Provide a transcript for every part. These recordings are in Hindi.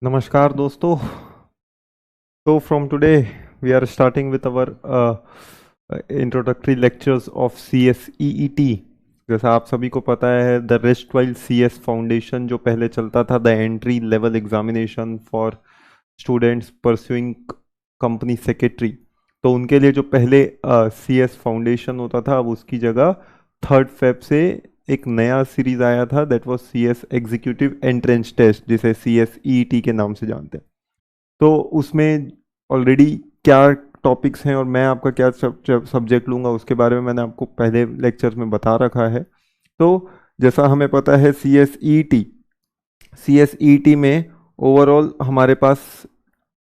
नमस्कार दोस्तों। So from today we are starting with our introductory lectures of CSEET। जैसा आप सभी को पता है the rest while CS foundation जो पहले चलता था, the entry level examination for students pursuing company secretary, तो उनके लिए जो पहले CS फाउंडेशन होता था अब उसकी जगह 3 फेब से एक नया सीरीज आया था, that was CS executive entrance test, जिसे CSEET के नाम से जानते हैं। तो उसमें ऑलरेडी क्या टॉपिक्स हैं और मैं आपका क्या सब्जेक्ट लूँगा उसके बारे में मैंने आपको पहले लेक्चर्स में बता रखा है। तो जैसा हमें पता है CSET में ओवरऑल हमारे पास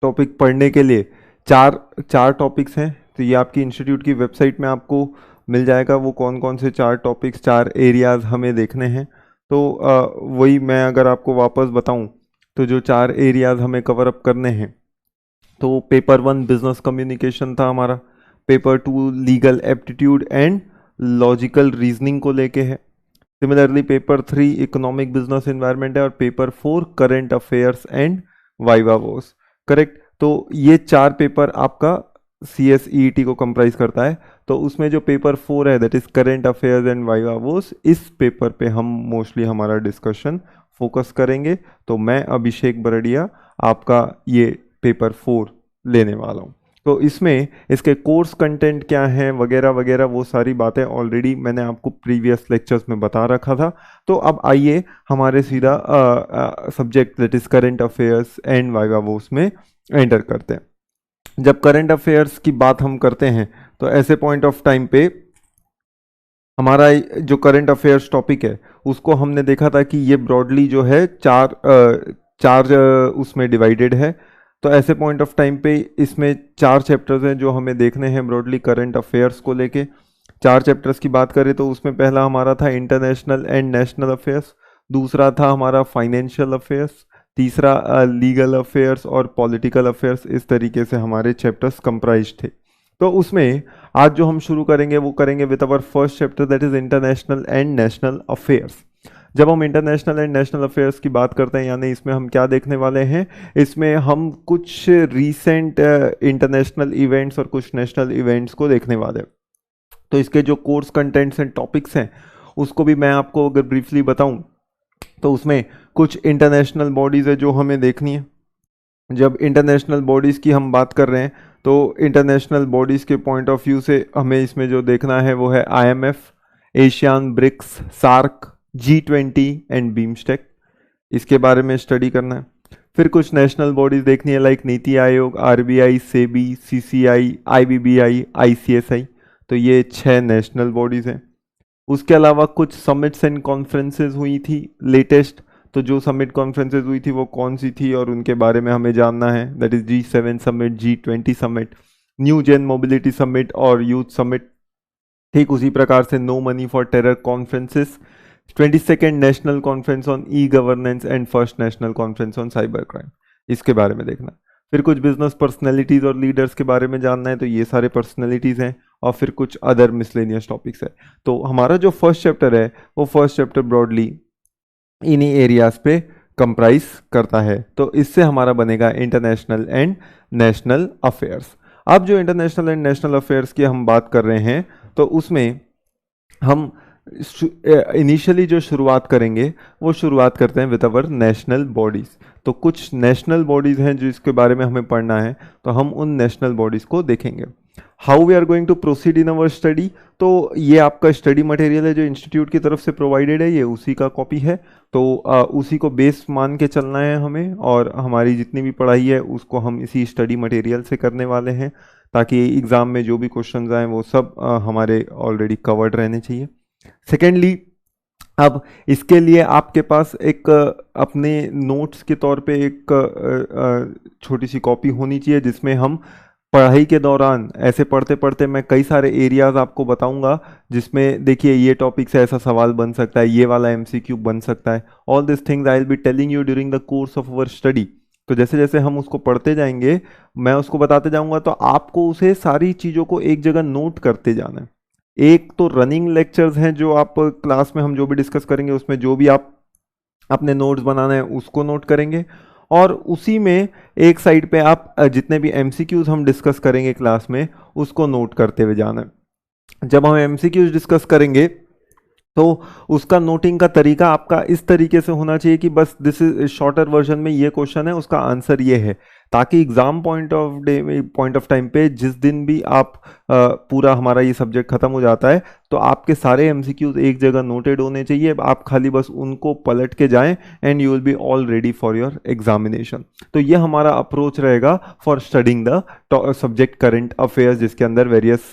टॉपिक पढ़ने के लिए चार टॉपिक्स हैं। तो ये आपकी इंस्टीट्यूट की वेबसाइट में आपको मिल जाएगा वो कौन कौन से 4 टॉपिक्स, 4 एरियाज हमें देखने हैं। तो वही मैं अगर आपको वापस बताऊं तो जो 4 एरियाज हमें कवर अप करने हैं, तो पेपर 1 बिजनेस कम्युनिकेशन था हमारा, paper 2 legal aptitude and logical reasoning को लेके है, similarly paper 3 economic business environment है, और paper 4 current affairs and viva voce. Correct. तो ये 4 पेपर आपका CSET को कंप्राइज करता है। तो उसमें जो पेपर 4 है that is current affairs and viva voce, इस पेपर पे हम मोस्टली हमारा डिस्कशन फोकस करेंगे। तो मैं अभिषेक बरड़िया आपका ये पेपर 4 लेने वाला हूँ। तो इसमें इसके कोर्स कंटेंट क्या है वगैरह वगैरह वो सारी बातें ऑलरेडी मैंने आपको प्रीवियस लेक्चर्स में बता रखा था। तो अब आइए हमारे सीधा subject that is current affairs and viva voce में एंटर करते हैं। जब करंट अफेयर्स की बात हम करते हैं तो ऐसे पॉइंट ऑफ टाइम पे हमारा जो करंट अफेयर्स टॉपिक है उसको हमने देखा था कि ये ब्रॉडली जो है चार उसमें डिवाइडेड है। तो ऐसे पॉइंट ऑफ टाइम पे इसमें 4 चैप्टर्स हैं जो हमें देखने हैं ब्रॉडली करंट अफेयर्स को लेके। 4 चैप्टर्स की बात करें तो उसमें पहला हमारा था इंटरनेशनल एंड नेशनल अफेयर्स, दूसरा था हमारा फाइनेंशियल अफेयर्स, तीसरा लीगल अफेयर्स और पॉलिटिकल अफेयर्स। इस तरीके से हमारे चैप्टर्स कंप्राइज थे। तो उसमें आज जो हम शुरू करेंगे वो करेंगे with our first chapter that is international and national affairs. जब हम इंटरनेशनल एंड नेशनल अफेयर्स की बात करते हैं यानी इसमें हम क्या देखने वाले हैं, इसमें हम कुछ रीसेंट इंटरनेशनल इवेंट्स और कुछ नेशनल इवेंट्स को देखने वाले हैं। तो इसके जो कोर्स कंटेंट्स एंड टॉपिक्स हैं उसको भी मैं आपको अगर ब्रीफली बताऊं तो उसमें कुछ इंटरनेशनल बॉडीज़ है जो हमें देखनी है। जब इंटरनेशनल बॉडीज़ की हम बात कर रहे हैं तो इंटरनेशनल बॉडीज़ के पॉइंट ऑफ व्यू से हमें इसमें जो देखना है वो है IMF, ASEAN, BRICS, SAARC, G20 and BIMSTEC. इसके बारे में स्टडी करना है। फिर कुछ नेशनल बॉडीज़ देखनी है like NITI Aayog, RBI, SEBI, CCI, IBBI, ICSI। तो ये 6 नेशनल बॉडीज़ हैं। उसके अलावा कुछ समिट्स एंड कॉन्फ्रेंसेज हुई थी लेटेस्ट। तो जो समिट कॉन्फ्रेंसेज हुई थी वो कौन सी थी और उनके बारे में हमें जानना है, that is G7 summit, G20 summit, new gen mobility summit और यूथ समिट। ठीक उसी प्रकार से no money for terror conferences, 22nd national conference on e governance and first national conference on cyber crime, इसके बारे में देखना। फिर कुछ बिजनेस पर्सनैलिटीज और लीडर्स के बारे में जानना है, तो ये सारे पर्सनैलिटीज हैं। और फिर कुछ अदर मिसलेनियस टॉपिक्स है। तो हमारा जो फर्स्ट चैप्टर है वो फर्स्ट चैप्टर ब्रॉडली इन्हीं एरियाज पे कंप्राइज करता है। तो इससे हमारा बनेगा इंटरनेशनल एंड नेशनल अफेयर्स। अब जो इंटरनेशनल एंड नेशनल अफेयर्स की हम बात कर रहे हैं तो उसमें हम इनिशियली जो शुरुआत करेंगे वो शुरुआत करते हैं विद अवर नेशनल बॉडीज़। तो कुछ नेशनल बॉडीज़ हैं जो इसके बारे में हमें पढ़ना है, तो हम उन नेशनल बॉडीज़ को देखेंगे। How we are going to proceed in our study, तो ये आपका स्टडी मटेरियल है जो इंस्टीट्यूट की तरफ से प्रोवाइडेड है, ये उसी का कॉपी है। तो उसी को बेस मान के चलना है हमें, और हमारी जितनी भी पढ़ाई है उसको हम इसी स्टडी मटेरियल से करने वाले हैं, ताकि एग्ज़ाम में जो भी क्वेश्चंस आए वो सब हमारे ऑलरेडी कवर्ड रहने चाहिए। सेकेंडली, अब इसके लिए आपके पास एक अपने नोट्स के तौर पे एक छोटी सी कॉपी होनी चाहिए, जिसमें हम पढ़ाई के दौरान ऐसे पढ़ते पढ़ते मैं कई सारे एरियाज आपको बताऊंगा, जिसमें देखिए ये टॉपिक से ऐसा सवाल बन सकता है, ये वाला MCQ बन सकता है। All this things I will be telling you during the course of our study. तो जैसे जैसे हम उसको पढ़ते जाएंगे मैं उसको बताते जाऊंगा, तो आपको उसे सारी चीज़ों को एक जगह नोट करते जाना है। एक तो रनिंग लेक्चर्स हैं जो आप क्लास में हम जो भी डिस्कस करेंगे उसमें जो भी आप अपने नोट्स बनाना है उसको नोट करेंगे, और उसी में एक साइड पे आप जितने भी एमसीक्यूज हम डिस्कस करेंगे क्लास में उसको नोट करते हुए जाना है। जब हम एमसीक्यूज डिस्कस करेंगे तो उसका नोटिंग का तरीका आपका इस तरीके से होना चाहिए कि बस दिस इज शॉर्टर वर्जन में ये क्वेश्चन है, उसका आंसर ये है, ताकि एग्जाम पॉइंट ऑफ टाइम पे जिस दिन भी आप पूरा हमारा ये सब्जेक्ट खत्म हो जाता है तो आपके सारे एमसीक्यूज एक जगह नोटेड होने चाहिए, आप खाली बस उनको पलट के जाएं and you will be all ready for your examination. तो ये हमारा अप्रोच रहेगा for studying the subject current affairs, जिसके अंदर वेरियस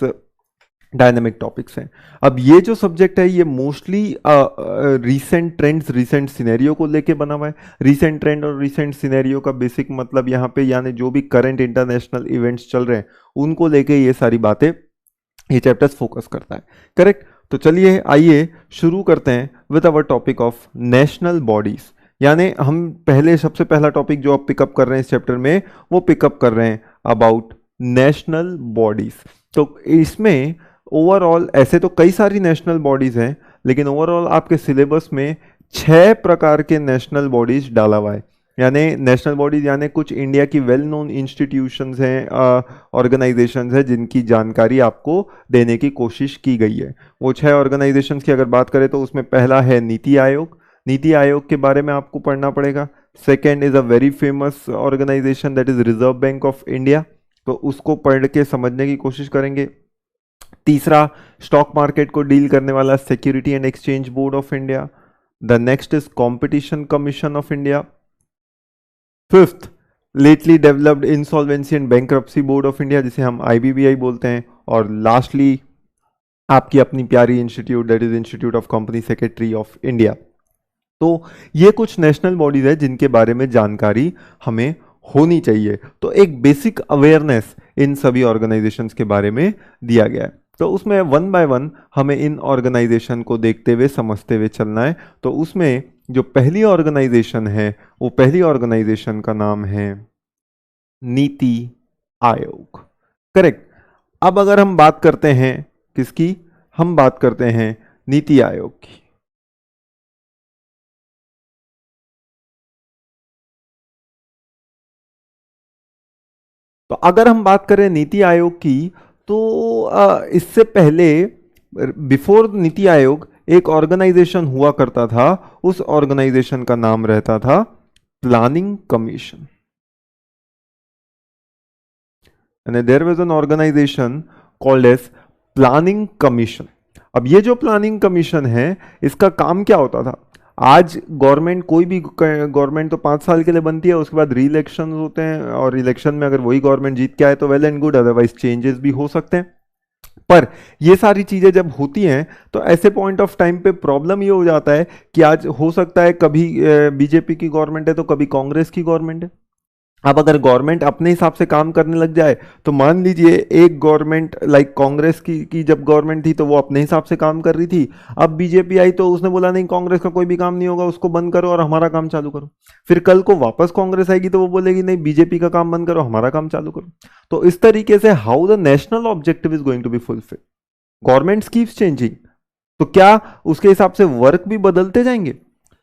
डायनेमिक टॉपिक्स हैं। अब ये जो सब्जेक्ट है ये mostly recent trends, recent scenario को लेके बना हुआ है। रीसेंट ट्रेंड और रीसेंट सिनेरियो का बेसिक मतलब यहाँ पे यानी जो भी करंट इंटरनेशनल इवेंट्स चल रहे हैं उनको लेके ये सारी बातें ये चैप्टर्स फोकस करता है। करेक्ट। तो चलिए आइए शुरू करते हैं with our topic of national bodies. यानी हम पहले सबसे पहला टॉपिक जो आप पिकअप कर रहे हैं इस चैप्टर में वो पिकअप कर रहे हैं अबाउट नेशनल बॉडीज। तो इसमें ओवरऑल ऐसे तो कई सारी नेशनल बॉडीज हैं, लेकिन ओवरऑल आपके सिलेबस में 6 प्रकार के नेशनल बॉडीज डाला हुआ है। यानी नेशनल बॉडीज यानी कुछ इंडिया की वेल नोन इंस्टीट्यूशंस हैं, ऑर्गेनाइजेशंस हैं जिनकी जानकारी आपको देने की कोशिश की गई है। वो 6 ऑर्गेनाइजेशंस की अगर बात करें तो उसमें पहला है नीति आयोग। नीति आयोग के बारे में आपको पढ़ना पड़ेगा। Second is a very famous organisation that is Reserve Bank of India, तो उसको पढ़ के समझने की कोशिश करेंगे। तीसरा, स्टॉक मार्केट को डील करने वाला security and exchange board of India. The next is competition commission of India. Fifth, lately developed insolvency and bankruptcy board of India, जिसे हम आईबीबीआई बोलते हैं। और लास्टली आपकी अपनी प्यारी institute that is institute of company secretary of India. तो ये कुछ नेशनल बॉडीज है जिनके बारे में जानकारी हमें होनी चाहिए। तो एक बेसिक अवेयरनेस इन सभी ऑर्गेनाइजेशंस के बारे में दिया गया है। तो उसमें वन बाय वन हमें इन ऑर्गेनाइजेशन को देखते हुए समझते हुए चलना है। तो उसमें जो पहली ऑर्गेनाइजेशन है वो पहली ऑर्गेनाइजेशन का नाम है नीति आयोग। करेक्ट। अब अगर हम बात करते हैं किसकी, हम बात करते हैं नीति आयोग की। तो अगर हम बात करें नीति आयोग की तो इससे पहले बिफोर नीति आयोग एक ऑर्गेनाइजेशन हुआ करता था, उस ऑर्गेनाइजेशन का नाम रहता था प्लानिंग कमीशन। यानी there was an organisation called as Planning Commission. अब ये जो प्लानिंग कमीशन है इसका काम क्या होता था? आज गवर्नमेंट, कोई भी गवर्नमेंट तो 5 साल के लिए बनती है, उसके बाद री इलेक्शन होते हैं और इलेक्शन में अगर वही गवर्नमेंट जीत के आए तो well and good, otherwise changes भी हो सकते हैं। पर ये सारी चीजें जब होती हैं तो ऐसे पॉइंट ऑफ टाइम पे प्रॉब्लम ये हो जाता है कि आज हो सकता है कभी बीजेपी की गवर्नमेंट है तो कभी कांग्रेस की गवर्नमेंट है। अब अगर गवर्नमेंट अपने हिसाब से काम करने लग जाए तो मान लीजिए एक गवर्नमेंट लाइक कांग्रेस की जब गवर्नमेंट थी तो वो अपने हिसाब से काम कर रही थी, अब बीजेपी आई तो उसने बोला नहीं कांग्रेस का कोई भी काम नहीं होगा, उसको बंद करो और हमारा काम चालू करो। फिर कल को वापस कांग्रेस आएगी तो वो बोलेगी नहीं बीजेपी का काम बंद करो, हमारा काम चालू करो। तो इस तरीके से how the national objective is going to be fulfil, government keeps changing, तो क्या उसके हिसाब से वर्क भी बदलते जाएंगे?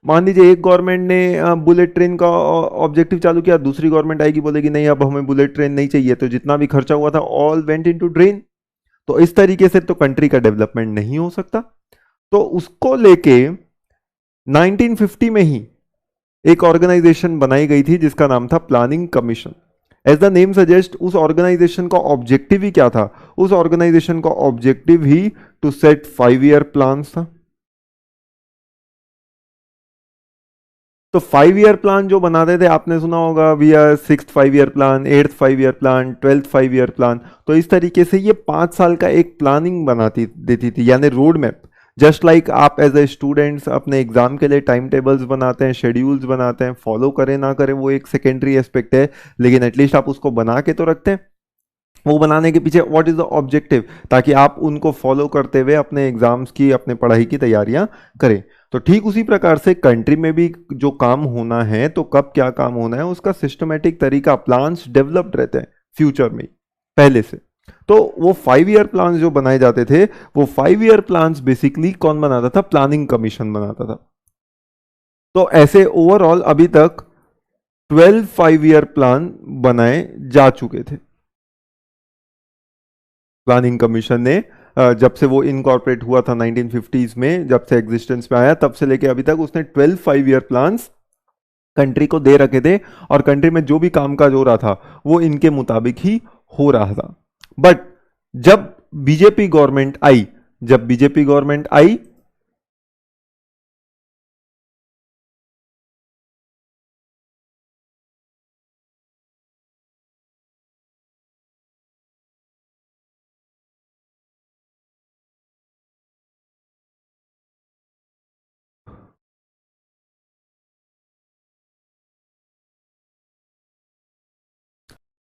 मान लीजिए एक गवर्नमेंट ने बुलेट ट्रेन का ऑब्जेक्टिव चालू किया, दूसरी गवर्नमेंट आएगी बोलेगी नहीं अब हमें बुलेट ट्रेन नहीं चाहिए, तो जितना भी खर्चा हुआ था ऑल वेंट इनटू ड्रेन। तो इस तरीके से तो कंट्री का डेवलपमेंट नहीं हो सकता। तो उसको लेके 1950 में ही एक ऑर्गेनाइजेशन बनाई गई थी जिसका नाम था planning Commission. As the name suggest, उस ऑर्गेनाइजेशन का ऑब्जेक्टिव ही क्या था? उस ऑर्गेनाइजेशन का ऑब्जेक्टिव ही टू सेट 5 ईयर प्लान था। तो 5 ईयर प्लान जो बनाते थे आपने सुना होगा, we are 6th 5 year plan, 8th 5 year plan, 12th 5 year plan. तो इस तरीके से ये 5 साल का एक प्लानिंग बनाती देती थी, यानी रोड मैप। जस्ट लाइक आप एज ए स्टूडेंट्स अपने एग्जाम के लिए टाइम टेबल्स बनाते हैं, शेड्यूल्स बनाते हैं, फॉलो करें ना करें वो एक सेकेंडरी एस्पेक्ट है, लेकिन एटलीस्ट आप उसको बना के तो रखते हैं। वो बनाने के पीछे व्हाट इज द ऑब्जेक्टिव, ताकि आप उनको फॉलो करते हुए अपने एग्जाम्स की, अपने पढ़ाई की तैयारियां करें। तो ठीक उसी प्रकार से कंट्री में भी जो काम होना है तो कब क्या काम होना है उसका सिस्टमेटिक तरीका, प्लान्स डेवलप्ड रहते हैं फ्यूचर में पहले से। तो वो 5 ईयर प्लान्स जो बनाए जाते थे वो 5 ईयर प्लान्स बेसिकली कौन बनाता था? प्लानिंग कमीशन बनाता था। तो ऐसे ओवरऑल अभी तक 12 5 ईयर प्लान बनाए जा चुके थे। प्लानिंग कमीशन ने जब से वो इनकॉर्पोरेट हुआ था 1950s में, जब से एग्जिस्टेंस में आया, तब से लेके अभी तक उसने 12 5 ईयर प्लान्स कंट्री को दे रखे थे, और कंट्री में जो भी कामकाज हो रहा था वो इनके मुताबिक ही हो रहा था। बट जब बीजेपी गवर्नमेंट आई, जब बीजेपी गवर्नमेंट आई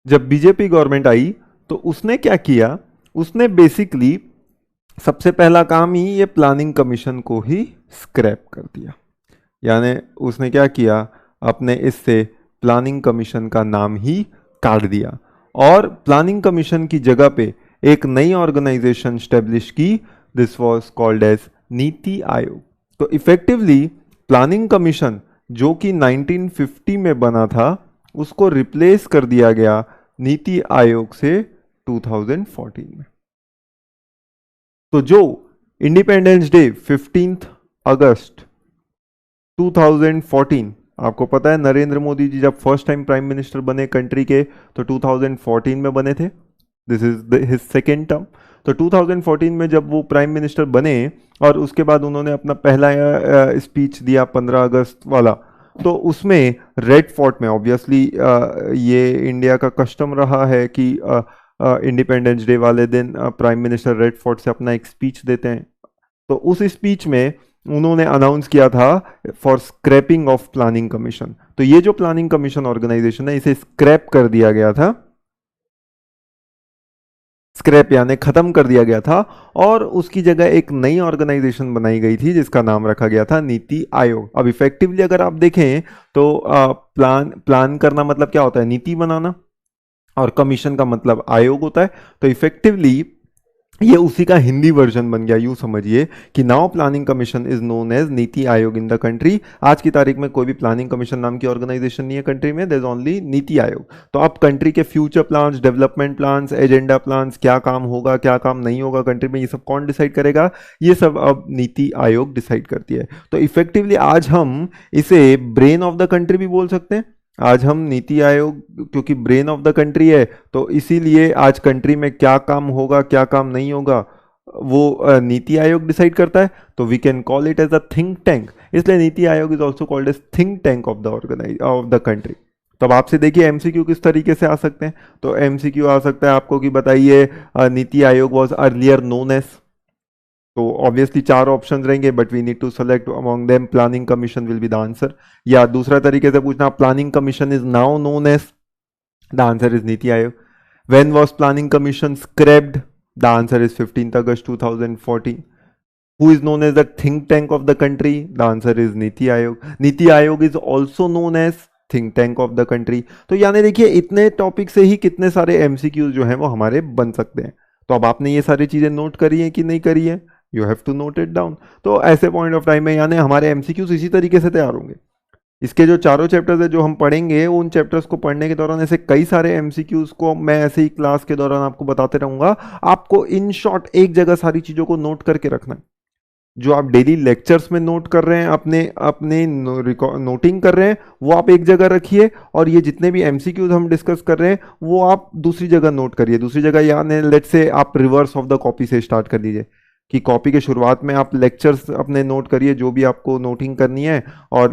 जब बीजेपी गवर्नमेंट आई तो उसने क्या किया, उसने बेसिकली सबसे पहला काम ही ये प्लानिंग कमीशन को ही स्क्रैप कर दिया। यानी उसने क्या किया, अपने इससे प्लानिंग कमीशन का नाम ही काट दिया, और प्लानिंग कमीशन की जगह पे एक नई ऑर्गेनाइजेशन स्टेब्लिश की। This was called as NITI आयोग। तो इफेक्टिवली प्लानिंग कमीशन जो कि 1950 में बना था, उसको रिप्लेस कर दिया गया नीति आयोग से 2014 में। तो जो इंडिपेंडेंस डे 15 अगस्त 2014, आपको पता है नरेंद्र मोदी जी जब फर्स्ट टाइम प्राइम मिनिस्टर बने कंट्री के, तो 2014 में बने थे। This is his second term. तो 2014 में जब वो प्राइम मिनिस्टर बने, और उसके बाद उन्होंने अपना पहला स्पीच दिया 15 अगस्त वाला, तो उसमें रेड फोर्ट में ऑब्वियसली ये इंडिया का कस्टम रहा है कि इंडिपेंडेंस डे वाले दिन प्राइम मिनिस्टर रेड फोर्ट से अपना एक स्पीच देते हैं। तो उस स्पीच में उन्होंने अनाउंस किया था for scrapping of planning Commission. तो ये जो प्लानिंग कमीशन ऑर्गेनाइजेशन है, इसे स्क्रैप कर दिया गया था। स्क्रैप यानी खत्म कर दिया गया था, और उसकी जगह एक नई ऑर्गेनाइजेशन बनाई गई थी जिसका नाम रखा गया था नीति आयोग। अब इफेक्टिवली अगर आप देखें तो प्लान करना मतलब क्या होता है, नीति बनाना, और कमीशन का मतलब आयोग होता है। तो इफेक्टिवली ये उसी का हिंदी वर्जन बन गया। यूं समझिए कि now Planning Commission is known as NITI Aayog in the country. आज की तारीख में कोई भी प्लानिंग कमीशन नाम की ऑर्गेनाइजेशन नहीं है कंट्री में, there is only NITI Aayog. तो अब कंट्री के future plans, development plans, agenda plans, क्या काम होगा क्या काम नहीं होगा कंट्री में, ये सब कौन डिसाइड करेगा, ये सब अब नीति आयोग डिसाइड करती है। तो इफेक्टिवली आज हम इसे ब्रेन ऑफ द कंट्री भी बोल सकते हैं। आज हम नीति आयोग, क्योंकि ब्रेन ऑफ द कंट्री है, तो इसीलिए आज कंट्री में क्या काम होगा क्या काम नहीं होगा वो नीति आयोग डिसाइड करता है। तो we can call it as a think tank. इसलिए NITI Aayog is also called as think tank of the country. तो अब आपसे देखिए एमसीक्यू किस तरीके से आ सकते हैं। तो एमसीक्यू आ सकता है आपको कि बताइए NITI Aayog was earlier known as. तो ऑब्वियसली 4 ऑप्शन रहेंगे, but we need to select among them Planning Commission will be the answer. या दूसरा तरीके से पूछना, Planning Commission is now known as, the answer is NITI Aayog. When was Planning Commission scrapped, the answer is 15 August 2014। Who is known as the think tank of the country, the answer is NITI Aayog. NITI Aayog is also known as think tank of the country. तो यानी देखिए इतने टॉपिक से ही कितने सारे एमसीक्यूज जो हैं वो हमारे बन सकते हैं। तो अब आपने ये सारी चीजें नोट करी है कि नहीं करी है, you have to note it down. तो ऐसे पॉइंट ऑफ टाइम में यानी हमारे एमसीक्यूज इसी तरीके से तैयार होंगे। इसके जो चारों चैप्टर्स है जो हम पढ़ेंगे, उन चैप्टर्स को पढ़ने के दौरान ऐसे कई सारे एमसीक्यूज को मैं ऐसे ही क्लास के दौरान आपको बताते रहूंगा। आपको इन शॉर्ट एक जगह सारी चीजों को नोट करके रखना है। जो आप डेली लेक्चर्स में नोट कर रहे हैं, अपने अपने नोटिंग कर रहे हैं, वो आप एक जगह रखिए, और ये जितने भी एमसीक्यूज हम डिस्कस कर रहे हैं वो आप दूसरी जगह नोट करिए। दूसरी जगह यानी लेट्स से आप रिवर्स ऑफ द कॉपी से स्टार्ट कर दीजिए, कि कॉपी के शुरुआत में आप लेक्चर्स अपने नोट करिए जो भी आपको नोटिंग करनी है, और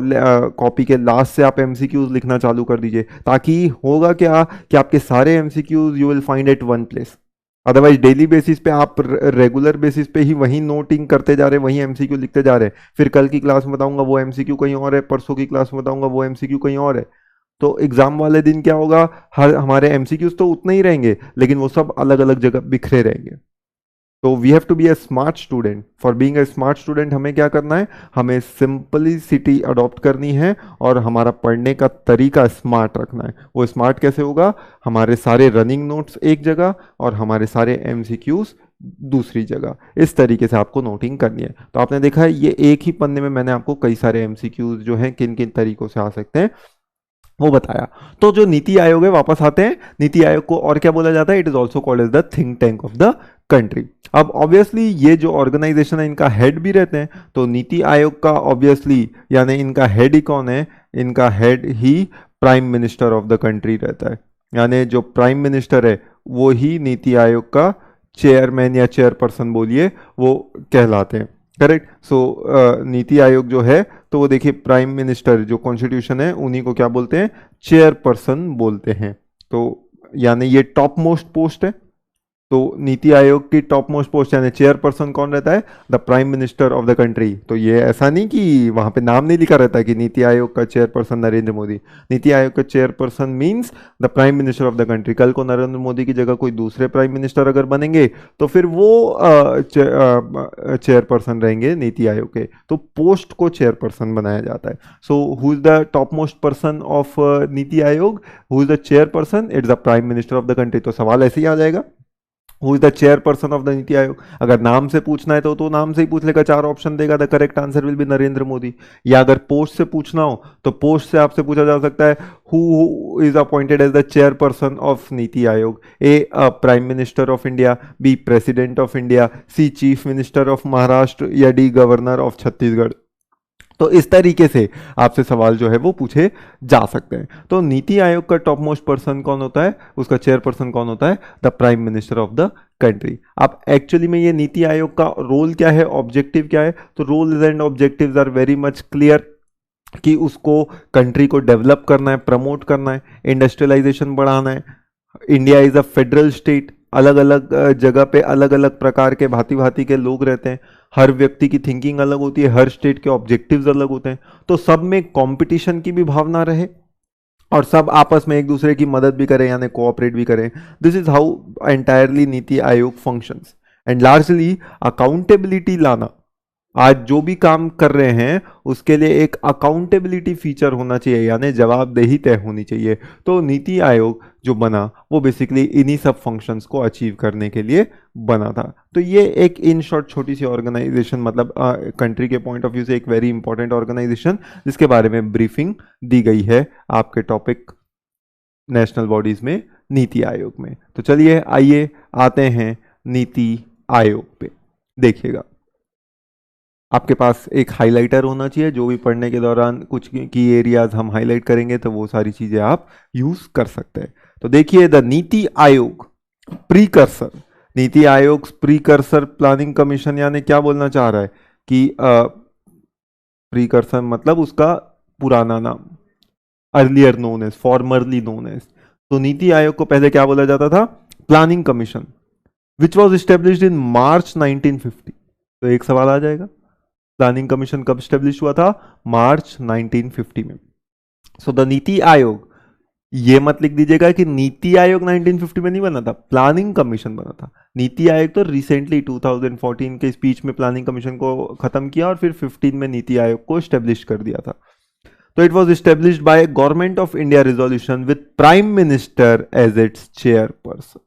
कॉपी के लास्ट से आप एमसीक्यूज लिखना चालू कर दीजिए। ताकि होगा क्या कि आपके सारे MCQs you will find at one place. Otherwise daily basis पे आप रेगुलर बेसिस पे ही वही नोटिंग करते जा रहे हैं, वही एमसीक्यू लिखते जा रहे हैं, फिर कल की क्लास में बताऊंगा वो एमसीक्यू कहीं और है, परसों की क्लास में बताऊंगा वो एमसीक्यू कहीं और है। तो एग्जाम वाले दिन क्या होगा, हर हमारे एमसीक्यूज तो उतने ही रहेंगे लेकिन वो सब अलग अलग जगह बिखरे रहेंगे। तो we have to be a smart student. For being a smart student हमें क्या करना है, हमें सिंपलिसिटी अडॉप्ट करनी है, और हमारा पढ़ने का तरीका स्मार्ट रखना है। वो स्मार्ट कैसे होगा, हमारे सारे रनिंग नोट्स एक जगह और हमारे सारे एमसीक्यूज दूसरी जगह, इस तरीके से आपको नोटिंग करनी है। तो आपने देखा है ये एक ही पन्ने में मैंने आपको कई सारे एमसीक्यूज जो हैं किन किन तरीकों से आ सकते हैं वो बताया। तो जो नीति आयोग है, वापस आते हैं, नीति आयोग को और क्या बोला जाता है? It is also called as the think tank of the country. अब ऑब्वियसली ये जो ऑर्गेनाइजेशन है इनका हेड भी रहते हैं, तो नीति आयोग का ऑब्वियसली यानी इनका हेड ही कौन है? इनका head he prime minister of the country रहता है, यानी जो प्राइम मिनिस्टर है वो ही नीति आयोग का चेयरमैन या चेयरपर्सन बोलिए वो कहलाते हैं। करेक्ट। सो नीति आयोग जो है तो वो देखिए प्राइम मिनिस्टर जो कॉन्स्टिट्यूशन है उन्हीं को क्या बोलते हैं? चेयरपर्सन बोलते हैं। तो यानी ये टॉप मोस्ट पोस्ट है। तो नीति आयोग की टॉप मोस्ट पोस्ट यानी चेयरपर्सन कौन रहता है? The prime minister of the country. तो ये ऐसा नहीं कि वहां पे नाम नहीं लिखा रहता है कि नीति आयोग का चेयरपर्सन नरेंद्र मोदी। नीति आयोग का chairperson means the prime minister of the country. कल को नरेंद्र मोदी की जगह कोई दूसरे प्राइम मिनिस्टर अगर बनेंगे तो फिर वो चेयरपर्सन रहेंगे नीति आयोग के। तो पोस्ट को चेयरपर्सन बनाया जाता है। So who is the top most person of NITI Aayog? Who is the chairperson? It's the prime minister of the country. तो सवाल ऐसे ही आ जाएगा, who is the chairperson of the NITI Aayog. अगर नाम से पूछना है तो नाम से ही पूछ लेगा, 4 ऑप्शन देगा, the correct answer will B Narendra Modi. या अगर पोस्ट से पूछना हो तो पोस्ट से आपसे पूछा जा सकता है who is appointed as the chairperson of नीति Aayog? A prime minister of India, B president of India, C chief minister of Maharashtra, या डी गवर्नर ऑफ छत्तीसगढ़। तो इस तरीके से आपसे सवाल जो है वो पूछे जा सकते हैं। तो नीति आयोग का टॉप मोस्ट पर्सन कौन होता है? उसका चेयरपर्सन कौन होता है? The prime minister of the country. अब एक्चुअली में ये नीति आयोग का रोल क्या है, ऑब्जेक्टिव क्या है? तो roles and objectives are very much clear कि उसको कंट्री को डेवलप करना है, प्रमोट करना है, इंडस्ट्रियलाइजेशन बढ़ाना है। India is a federal state, अलग अलग जगह पे अलग अलग प्रकार के भांति भांति के लोग रहते हैं, हर व्यक्ति की थिंकिंग अलग होती है, हर स्टेट के ऑब्जेक्टिव्स अलग होते हैं। तो सब में कंपटीशन की भी भावना रहे और सब आपस में एक दूसरे की मदद भी करें यानी कोऑपरेट भी करें। This is how entirely NITI Aayog functions. And largely accountability लाना, आज जो भी काम कर रहे हैं उसके लिए एक अकाउंटेबिलिटी फीचर होना चाहिए यानी जवाबदेही तय होनी चाहिए। तो नीति आयोग जो बना वो बेसिकली इन्हीं सब फंक्शंस को अचीव करने के लिए बना था। तो ये एक इन शॉर्ट छोटी सी ऑर्गेनाइजेशन, मतलब कंट्री के पॉइंट ऑफ व्यू से एक वेरी इंपॉर्टेंट ऑर्गेनाइजेशन जिसके बारे में ब्रीफिंग दी गई है आपके टॉपिक नेशनल बॉडीज में, नीति आयोग में। तो चलिए आइए आते हैं नीति आयोग पे। देखिएगा, आपके पास एक हाइलाइटर होना चाहिए, जो भी पढ़ने के दौरान कुछ की एरियाज हम हाईलाइट करेंगे तो वो सारी चीजें आप यूज कर सकते हैं। तो देखिए, the NITI Aayog precursor, NITI Aayog precursor planning Commission, यानी क्या बोलना चाह रहा है कि प्रीकर्सर मतलब उसका पुराना नाम, earlier known as, formerly known as. तो नीति आयोग को पहले क्या बोला जाता था? Planning commission, which was established in March 1950। तो एक सवाल आ जाएगा, प्लानिंग कमीशन कब स्टेब्लिश हुआ था? मार्च 1950 में। सो द नीति आयोग, ये मत लिख दीजिएगा कि नीति आयोग 1950 में नहीं बना था, प्लानिंग कमीशन बना था। नीति आयोग तो रिसेंटली 2014 के स्पीच में प्लानिंग कमीशन को खत्म किया और फिर 15 में नीति आयोग को स्टेब्लिश कर दिया था। तो it was established by government of India resolution with prime minister as its chairperson.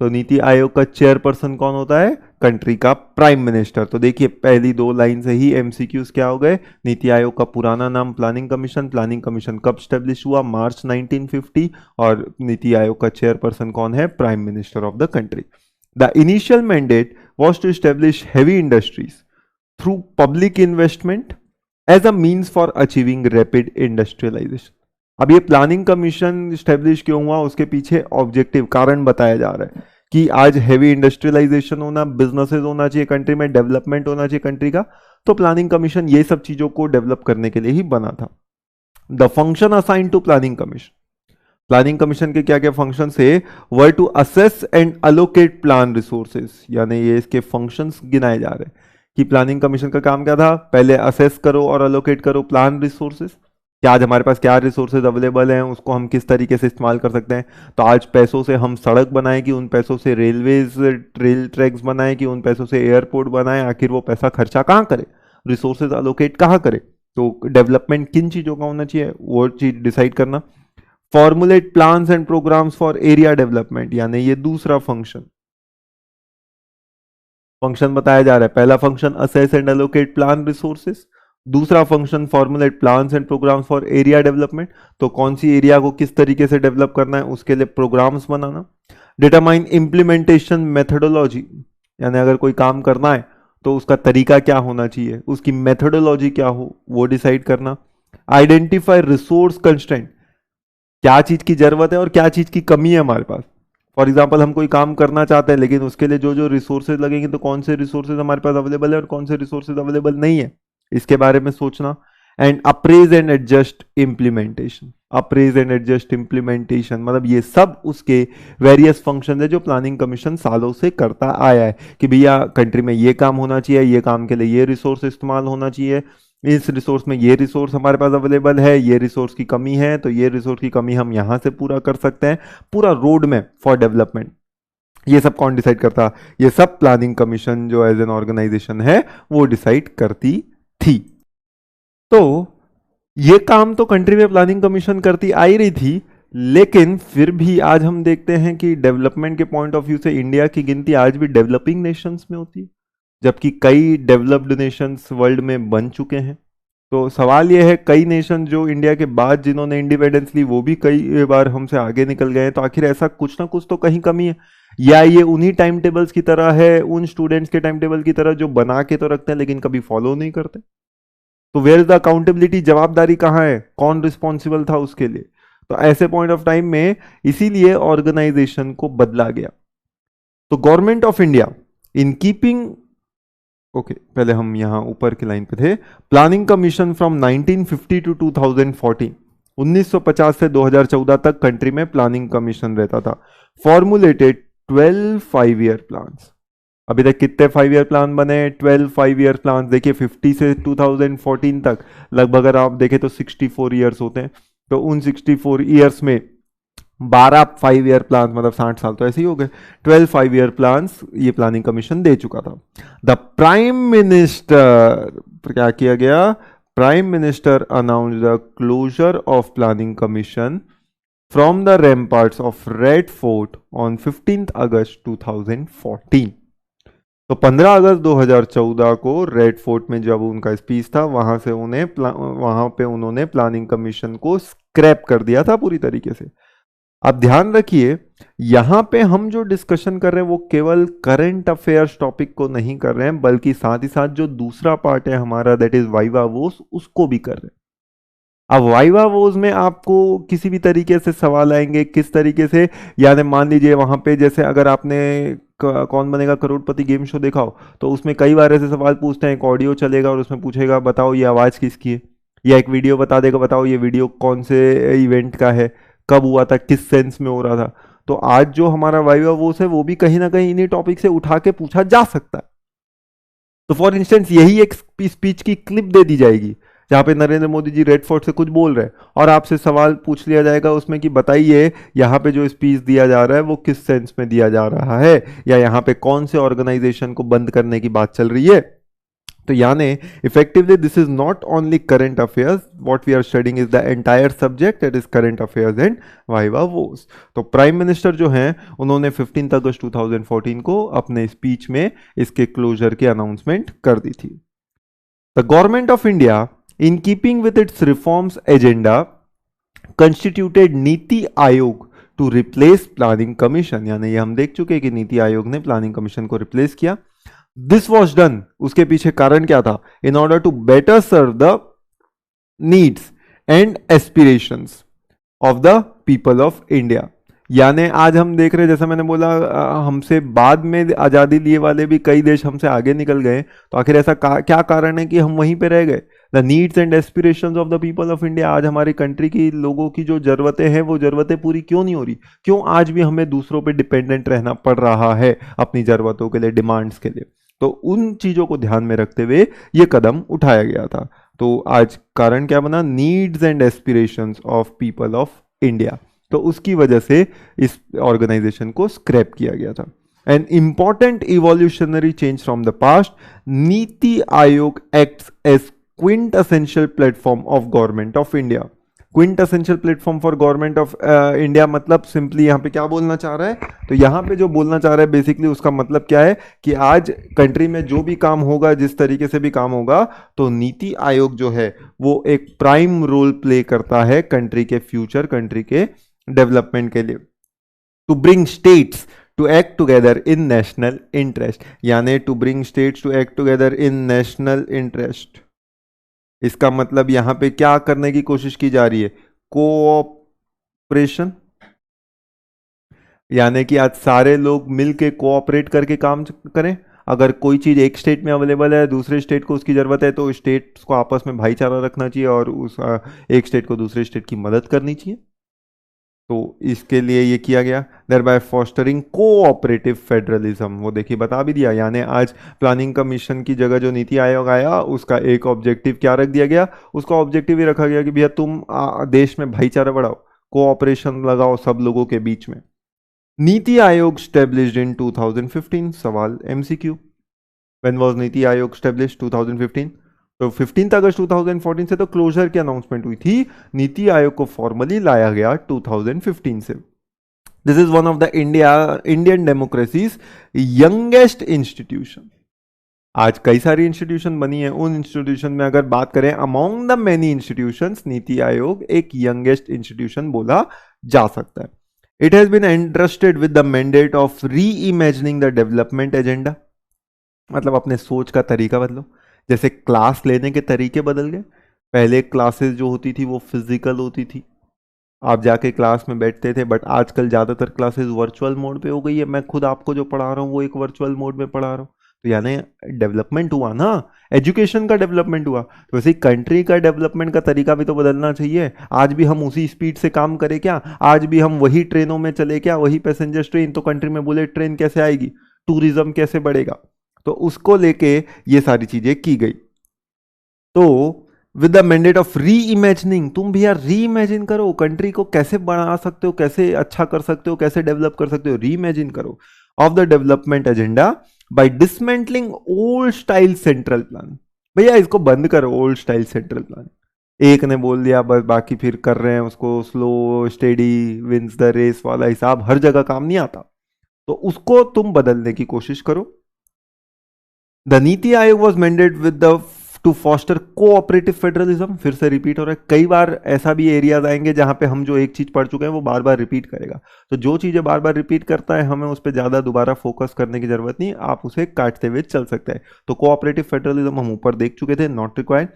तो नीति आयोग का चेयरपर्सन कौन होता है? कंट्री का प्राइम मिनिस्टर। तो देखिए, पहली 2 लाइन से ही एमसीक्यूज क्या हो गए? नीति आयोग का पुराना नाम प्लानिंग कमीशन, प्लानिंग कमीशन कब स्टेब्लिश हुआ? मार्च 1950। और नीति आयोग का चेयरपर्सन कौन है? Prime minister of the country. The initial mandate was to establish heavy industries through public investment as a means for achieving rapid industrialisation. अब ये प्लानिंग कमीशन स्टेब्लिश क्यों हुआ, उसके पीछे ऑब्जेक्टिव कारण बताया जा रहा है कि आज हैवी इंडस्ट्रियलाइजेशन होना, बिजनेसेस होना चाहिए कंट्री में, डेवलपमेंट होना चाहिए कंट्री का। तो प्लानिंग कमीशन ये सब चीजों को डेवलप करने के लिए ही बना था। The function assign to planning commission, planning commission के क्या क्या फंक्शन है? Were to assess and allocate plan resources, यानी ये इसके फंक्शंस गिनाए जा रहे हैं कि प्लानिंग कमीशन का काम क्या था? पहले असेस करो और अलोकेट करो प्लान रिसोर्सेज, कि आज हमारे पास क्या रिसोर्सेज अवेलेबल हैं, उसको हम किस तरीके से इस्तेमाल कर सकते हैं। तो आज पैसों से हम सड़क बनाएं कि उन पैसों से रेलवेज, रेल ट्रैक्स बनाएं कि उन पैसों से एयरपोर्ट बनाएं, आखिर वो पैसा खर्चा कहाँ करे, रिसोर्सेज अलोकेट कहाँ करे। तो डेवलपमेंट किन चीज़ों का होना चाहिए वो चीज़ डिसाइड करना। Formulate plans and programmes for area development, यानी ये दूसरा फंक्शन बताया जा रहा है। पहला function assess and allocate plan resources, दूसरा function formulate plans and programmes for area development, तो कौन सी एरिया को किस तरीके से डेवलप करना है उसके लिए प्रोग्राम्स बनाना। डिटरमाइन इम्प्लीमेंटेशन मेथडोलॉजी, यानी अगर कोई काम करना है तो उसका तरीका क्या होना चाहिए, उसकी मेथडोलॉजी क्या हो वो डिसाइड करना। आइडेंटिफाई रिसोर्स कंस्ट्रेंट, क्या चीज की जरूरत है और क्या चीज की कमी है हमारे पास। फॉर एग्जाम्पल हम कोई काम करना चाहते हैं लेकिन उसके लिए जो जो रिसोर्सेज लगेंगे, तो कौन से रिसोर्सेज हमारे पास अवेलेबल है और कौन से रिसोर्सेज अवेलेबल नहीं है, इसके बारे में सोचना। And apprise and adjust implementation, apprise and adjust implementation मतलब ये सब उसके वेरियस फंक्शन है जो प्लानिंग कमीशन सालों से करता आया है कि भैया कंट्री में ये काम होना चाहिए, ये काम के लिए ये रिसोर्स इस्तेमाल होना चाहिए, इस रिसोर्स में ये रिसोर्स हमारे पास अवेलेबल है, ये रिसोर्स की कमी है तो ये रिसोर्स की कमी हम यहां से पूरा कर सकते हैं। पूरा रोड मैप फॉर डेवलपमेंट, ये सब कौन डिसाइड करता, ये सब प्लानिंग कमीशन जो एज एन ऑर्गेनाइजेशन है वो डिसाइड करती थी। तो ये काम तो कंट्री में प्लानिंग कमीशन करती आ ही रही थी, लेकिन फिर भी आज हम देखते हैं कि डेवलपमेंट के पॉइंट ऑफ व्यू से इंडिया की गिनती आज भी डेवलपिंग नेशंस में होती है, जबकि कई डेवलप्ड नेशंस वर्ल्ड में बन चुके हैं। तो सवाल यह है, कई नेशन जो इंडिया के बाद जिन्होंने इंडिपेंडेंस ली वो भी कई बार हमसे आगे निकल गए हैं, तो आखिर ऐसा कुछ ना कुछ तो कहीं कमी है, या ये उन्हीं टाइम टेबल्स की तरह है, उन स्टूडेंट्स के टाइम टेबल की तरह जो बना के तो रखते हैं लेकिन कभी फॉलो नहीं करते। तो वेयर इज द अकाउंटेबिलिटी, जवाबदारी कहाँ है, कौन रिस्पॉन्सिबल था उसके लिए। तो ऐसे पॉइंट ऑफ टाइम में इसीलिए ऑर्गेनाइजेशन को बदला गया। तो government of India in keeping, okay पहले हम यहां ऊपर की लाइन पे थे, प्लानिंग कमीशन फ्रॉम 1950 टू 2014, 1950 से 2014 तक कंट्री में प्लानिंग कमीशन रहता था। फॉर्मुलेटेड 12 5 ईयर प्लान्स, अभी तक कितने 5 ईयर प्लान बने, 12 5 ईयर प्लान। देखिए 50 से 2014 तक लगभग अगर आप देखें तो 64 ईयर्स होते हैं, तो उन 64 ईयर्स में 12 5 ईयर प्लान मतलब 60 साल तो ऐसे ही हो गए। 12 5 ईयर प्लान्स ये प्लानिंग कमीशन दे चुका था। द प्राइम मिनिस्टर, क्या किया गया, prime minister announce the closure of planning commission from the ramparts of Red Fort on 15 August 2014। तो 15 अगस्त 2014 को रेड फोर्ट में जब उनका स्पीच था वहां से वहां पे उन्होंने प्लानिंग कमीशन को स्क्रैप कर दिया था पूरी तरीके से। अब ध्यान रखिए, यहां पे हम जो डिस्कशन कर रहे हैं वो केवल करंट अफेयर्स टॉपिक को नहीं कर रहे हैं, बल्कि साथ ही साथ जो दूसरा पार्ट है हमारा दैट इज वाइवा वोस, उसको भी कर रहे हैं। अब वाइवा वोज में आपको किसी भी तरीके से सवाल आएंगे, किस तरीके से, यानी मान लीजिए वहां पे जैसे अगर आपने कौन बनेगा करोड़पति गेम शो देखा हो तो उसमें कई बार ऐसे सवाल पूछते हैं, एक ऑडियो चलेगा और उसमें पूछेगा बताओ ये आवाज किसकी है, या एक वीडियो बता देगा बताओ ये वीडियो कौन से इवेंट का है, कब हुआ था, किस सेंस में हो रहा था। तो आज जो हमारा वाइवा वोस है वो भी कहीं ना कहीं इन्हीं टॉपिक से उठा के पूछा जा सकता है। तो फॉर इंस्टेंस यही एक स्पीच की क्लिप दे दी जाएगी जहां पे नरेंद्र मोदी जी रेड फोर्ट से कुछ बोल रहे हैं और आपसे सवाल पूछ लिया जाएगा उसमें कि बताइए यहाँ पे जो स्पीच दिया जा रहा है वो किस सेंस में दिया जा रहा है, या यहाँ पे कौन से ऑर्गेनाइजेशन को बंद करने की बात चल रही है। तो यानी effectively this is not only current affairs, what we are studying is the entire subject that is current affairs and viva voce. तो प्राइम मिनिस्टर जो हैं उन्होंने 15 अगस्त 2014 को अपने स्पीच में इसके क्लोजर की अनाउंसमेंट कर दी थी। The government of India in keeping with its reforms agenda constituted NITI Aayog to replace planning commission, यानी ये हम देख चुके हैं कि नीति आयोग ने प्लानिंग कमीशन को रिप्लेस किया। दिस वॉज डन, उसके पीछे कारण क्या था, in order to better serve the needs and aspirations of the people of India. यानी आज हम देख रहे हैं जैसा मैंने बोला हमसे बाद में आज़ादी लिए वाले भी कई देश हमसे आगे निकल गए, तो आखिर ऐसा क्या कारण है कि हम वहीं पे रह गए। The needs and aspirations of the people of India, आज हमारी कंट्री की लोगों की जो जरूरतें हैं वो जरूरतें पूरी क्यों नहीं हो रही, क्यों आज भी हमें दूसरों पे डिपेंडेंट रहना पड़ रहा है अपनी जरूरतों के लिए, डिमांड्स के लिए। तो उन चीज़ों को ध्यान में रखते हुए ये कदम उठाया गया था। तो आज कारण क्या बना, needs and aspirations of people of India, तो उसकी वजह से इस ऑर्गेनाइजेशन को स्क्रैप किया गया था। An important evolutionary change from the past, NITI Aayog acts as quintessential platform of government of India. Quintessential platform for government of India मतलब सिंपली यहाँ पे क्या बोलना चाह रहा है, तो यहाँ पे जो बोलना चाह रहा है बेसिकली उसका मतलब क्या है कि आज कंट्री में जो भी काम होगा, जिस तरीके से भी काम होगा, तो नीति आयोग जो है वो एक प्राइम रोल प्ले करता है कंट्री के फ्यूचर, कंट्री के डेवलपमेंट के लिए। To bring states to act together in national interest, यानी to bring states to act together in national interest. इसका मतलब यहां पे क्या करने की कोशिश की जा रही है, कोऑपरेशन, यानी कि आज सारे लोग मिलके कोऑपरेट करके काम करें। अगर कोई चीज एक स्टेट में अवेलेबल है, दूसरे स्टेट को उसकी जरूरत है, तो स्टेट्स को आपस में भाईचारा रखना चाहिए और उस एक स्टेट को दूसरे स्टेट की मदद करनी चाहिए। तो इसके लिए ये किया गया, thereby fostering cooperative federalism, वो देखिए बता भी दिया। यानी आज प्लानिंग कमीशन की जगह जो नीति आयोग आया उसका एक ऑब्जेक्टिव क्या रख दिया गया, उसका ऑब्जेक्टिव ही रखा गया कि भैया तुम देश में भाईचारा बढ़ाओ, कोऑपरेशन लगाओ सब लोगों के बीच में। नीति आयोग स्टेब्लिश्ड इन 2015, सवाल MCQ, when was NITI Aayog established 2015, तो 15 अगस्त 2014 से तो क्लोजर की अनाउंसमेंट हुई थी, नीति आयोग को फॉर्मली लाया गया 2015 से। This is one of the Indian democracies youngest institution. आज कई सारी इंस्टीट्यूशन बनी है, उन इंस्टीट्यूशन में अगर बात करें among the many institutions, NITI Aayog एक यंगेस्ट इंस्टीट्यूशन बोला जा सकता है। It has been entrusted with the mandate of reimagining the development agenda, मतलब अपने सोच का तरीका बदलो। जैसे क्लास लेने के तरीके बदल गए, पहले क्लासेस जो होती थी वो फिजिकल होती थी, आप जाके क्लास में बैठते थे, बट आजकल ज़्यादातर क्लासेस वर्चुअल मोड पे हो गई है। मैं खुद आपको जो पढ़ा रहा हूँ वो एक वर्चुअल मोड में पढ़ा रहा हूँ, तो यानी डेवलपमेंट हुआ ना, एजुकेशन का डेवलपमेंट हुआ, तो वैसे कंट्री का डेवलपमेंट का तरीका भी तो बदलना चाहिए। आज भी हम उसी स्पीड से काम करें क्या, आज भी हम वही ट्रेनों में चले क्या, वही पैसेंजर ट्रेन, तो कंट्री में बुलेट ट्रेन कैसे आएगी, टूरिज्म कैसे बढ़ेगा, तो उसको लेके ये सारी चीजें की गई। तो विद द मैंडेट ऑफ री इमेजिनिंग, तुम भी यार री इमेजिन करो, कंट्री को कैसे बढ़ा सकते हो, कैसे अच्छा कर सकते हो, कैसे डेवलप कर सकते हो, री इमेजिन करो of the development agenda by dismantling old style central plan. भैया इसको बंद करो, ओल्ड स्टाइल सेंट्रल प्लान। एक ने बोल दिया बस, बाकी फिर कर रहे हैं उसको, slow steady wins the race वाला हिसाब हर जगह काम नहीं आता, तो उसको तुम बदलने की कोशिश करो। द नीति Aayog was mandate with the two foster cooperative federalism, फिर से रिपीट हो रहा है, कई बार ऐसा भी एरियाज आएंगे जहां पे हम जो एक चीज पढ़ चुके हैं वो बार बार रिपीट करेगा, तो जो चीजें बार बार रिपीट करता है हमें उस पर ज्यादा दोबारा फोकस करने की जरूरत नहीं, आप उसे काटते हुए चल सकते हैं। तो कोऑपरेटिव फेडरलिज्म हम ऊपर देख चुके थे, not required.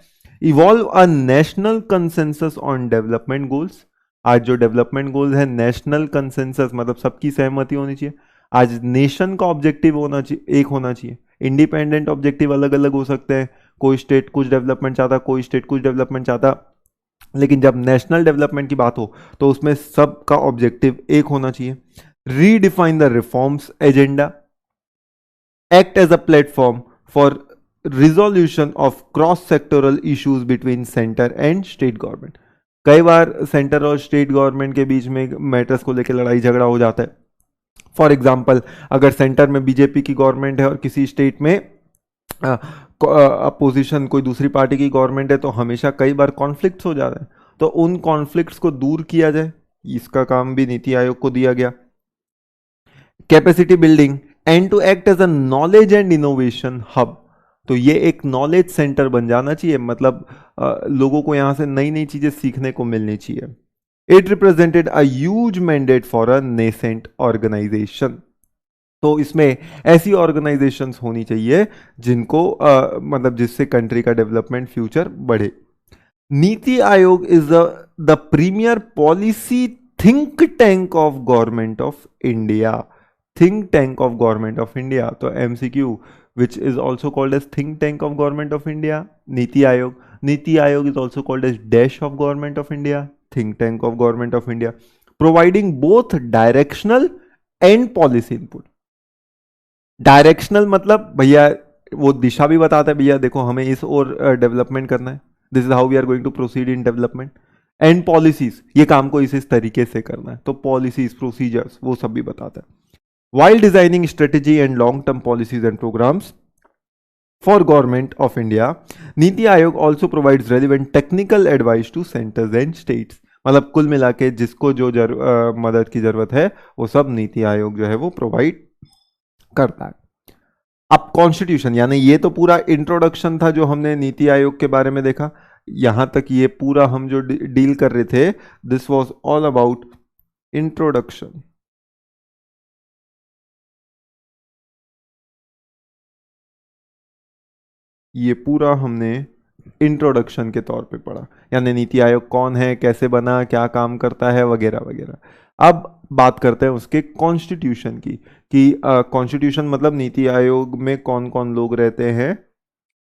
Evolve a national consensus on development goals, आज जो डेवलपमेंट गोल्स है नेशनल कंसेंसस मतलब सबकी सहमति होनी चाहिए। आज नेशन का ऑब्जेक्टिव होना चाहिए, एक होना चाहिए, इंडिपेंडेंट ऑब्जेक्टिव अलग अलग हो सकते हैं, कोई स्टेट कुछ डेवलपमेंट चाहता, कोई स्टेट कुछ डेवलपमेंट चाहता, लेकिन जब नेशनल डेवलपमेंट की बात हो तो उसमें सबका ऑब्जेक्टिव एक होना चाहिए। Redefine the reforms agenda, act as a platform for resolution of cross sectoral issues between centre and state government. कई बार सेंटर और स्टेट गवर्नमेंट के बीच में मैटर्स को लेकर लड़ाई झगड़ा हो जाता है। फॉर एग्जाम्पल, अगर सेंटर में बीजेपी की गवर्नमेंट है और किसी स्टेट में अपोजिशन कोई दूसरी पार्टी की गवर्नमेंट है, तो हमेशा कई बार कॉन्फ्लिक्ट्स हो जाते हैं, तो उन कॉन्फ्लिक्ट्स को दूर किया जाए, इसका काम भी नीति आयोग को दिया गया। Capacity building and to act as a knowledge and innovation hub, तो ये एक नॉलेज सेंटर बन जाना चाहिए, मतलब लोगों को यहां से नई नई चीजें सीखने को मिलनी चाहिए। It represented a huge mandate for a nascent organisation, तो इसमें ऐसी ऑर्गेनाइजेशंस होनी चाहिए जिनको मतलब जिससे कंट्री का डेवलपमेंट फ्यूचर बढ़े। NITI Aayog is the premier policy think tank of government of India, think tank of government of India, तो MCQ, which is also called as think tank of government of India, NITI Aayog is also called as dash of government of India, think tank of government of India, providing both directional and policy input। Directional मतलब भैया वो दिशा भी बताता है, भैया देखो हमें इस और डेवलपमेंट करना है, this is how we are going to proceed in development. And policies, ये काम को इस तरीके से करना है, तो पॉलिसीज प्रोसीजर्स वो सब भी बताता है। While designing strategy and long-term policies and programs for Government of India, Niti Aayog also provides relevant technical advice to centers and states। मतलब कुल मिला के जिसको जो मदद की जरूरत है वो सब नीति आयोग जो है वो प्रोवाइड करता है। अब कॉन्स्टिट्यूशन, यानी ये तो पूरा इंट्रोडक्शन था जो हमने नीति आयोग के बारे में देखा। यहां तक ये पूरा हम जो डील कर रहे थे, this was all about introduction. ये पूरा हमने इंट्रोडक्शन के तौर पे पढ़ा, यानी नीति आयोग कौन है, कैसे बना, क्या काम करता है, वगैरह वगैरह। अब बात करते हैं उसके कॉन्स्टिट्यूशन की, कि कॉन्स्टिट्यूशन मतलब नीति आयोग में कौन कौन लोग रहते हैं।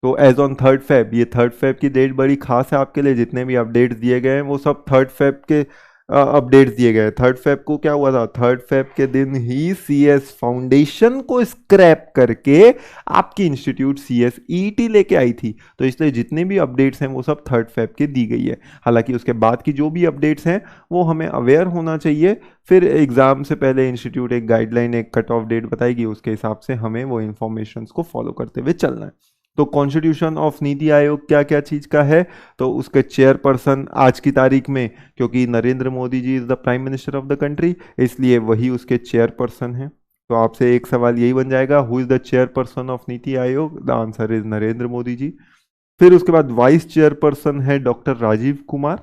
तो एज ऑन 3 फेब, ये 3 फेब की डेट बड़ी खास है आपके लिए, जितने भी अपडेट्स दिए गए हैं वो सब 3 फेब के अपडेट्स दिए गए हैं। 3 फेब को क्या हुआ था, 3 फेब के दिन ही सीएस फाउंडेशन को स्क्रैप करके आपकी इंस्टीट्यूट सीएस ईटी लेके आई थी। तो इसलिए जितने भी अपडेट्स हैं वो सब 3 फेब के दी गई है। हालांकि उसके बाद की जो भी अपडेट्स हैं वो हमें अवेयर होना चाहिए, फिर एग्जाम से पहले इंस्टीट्यूट एक गाइडलाइन, एक कट ऑफ डेट बताएगी, उसके हिसाब से हमें वो इंफॉर्मेशन को फॉलो करते हुए चलना है। तो कॉन्स्टिट्यूशन ऑफ नीति आयोग क्या क्या चीज का है, तो उसके चेयरपर्सन आज की तारीख में, क्योंकि Narendra Modi ji is the prime minister of the country, इसलिए वही उसके चेयरपर्सन है। तो आपसे एक सवाल यही बन जाएगा, who is the chairperson of नीति Aayog, the answer is Narendra Modi ji. फिर उसके बाद वाइस चेयरपर्सन है डॉक्टर राजीव कुमार,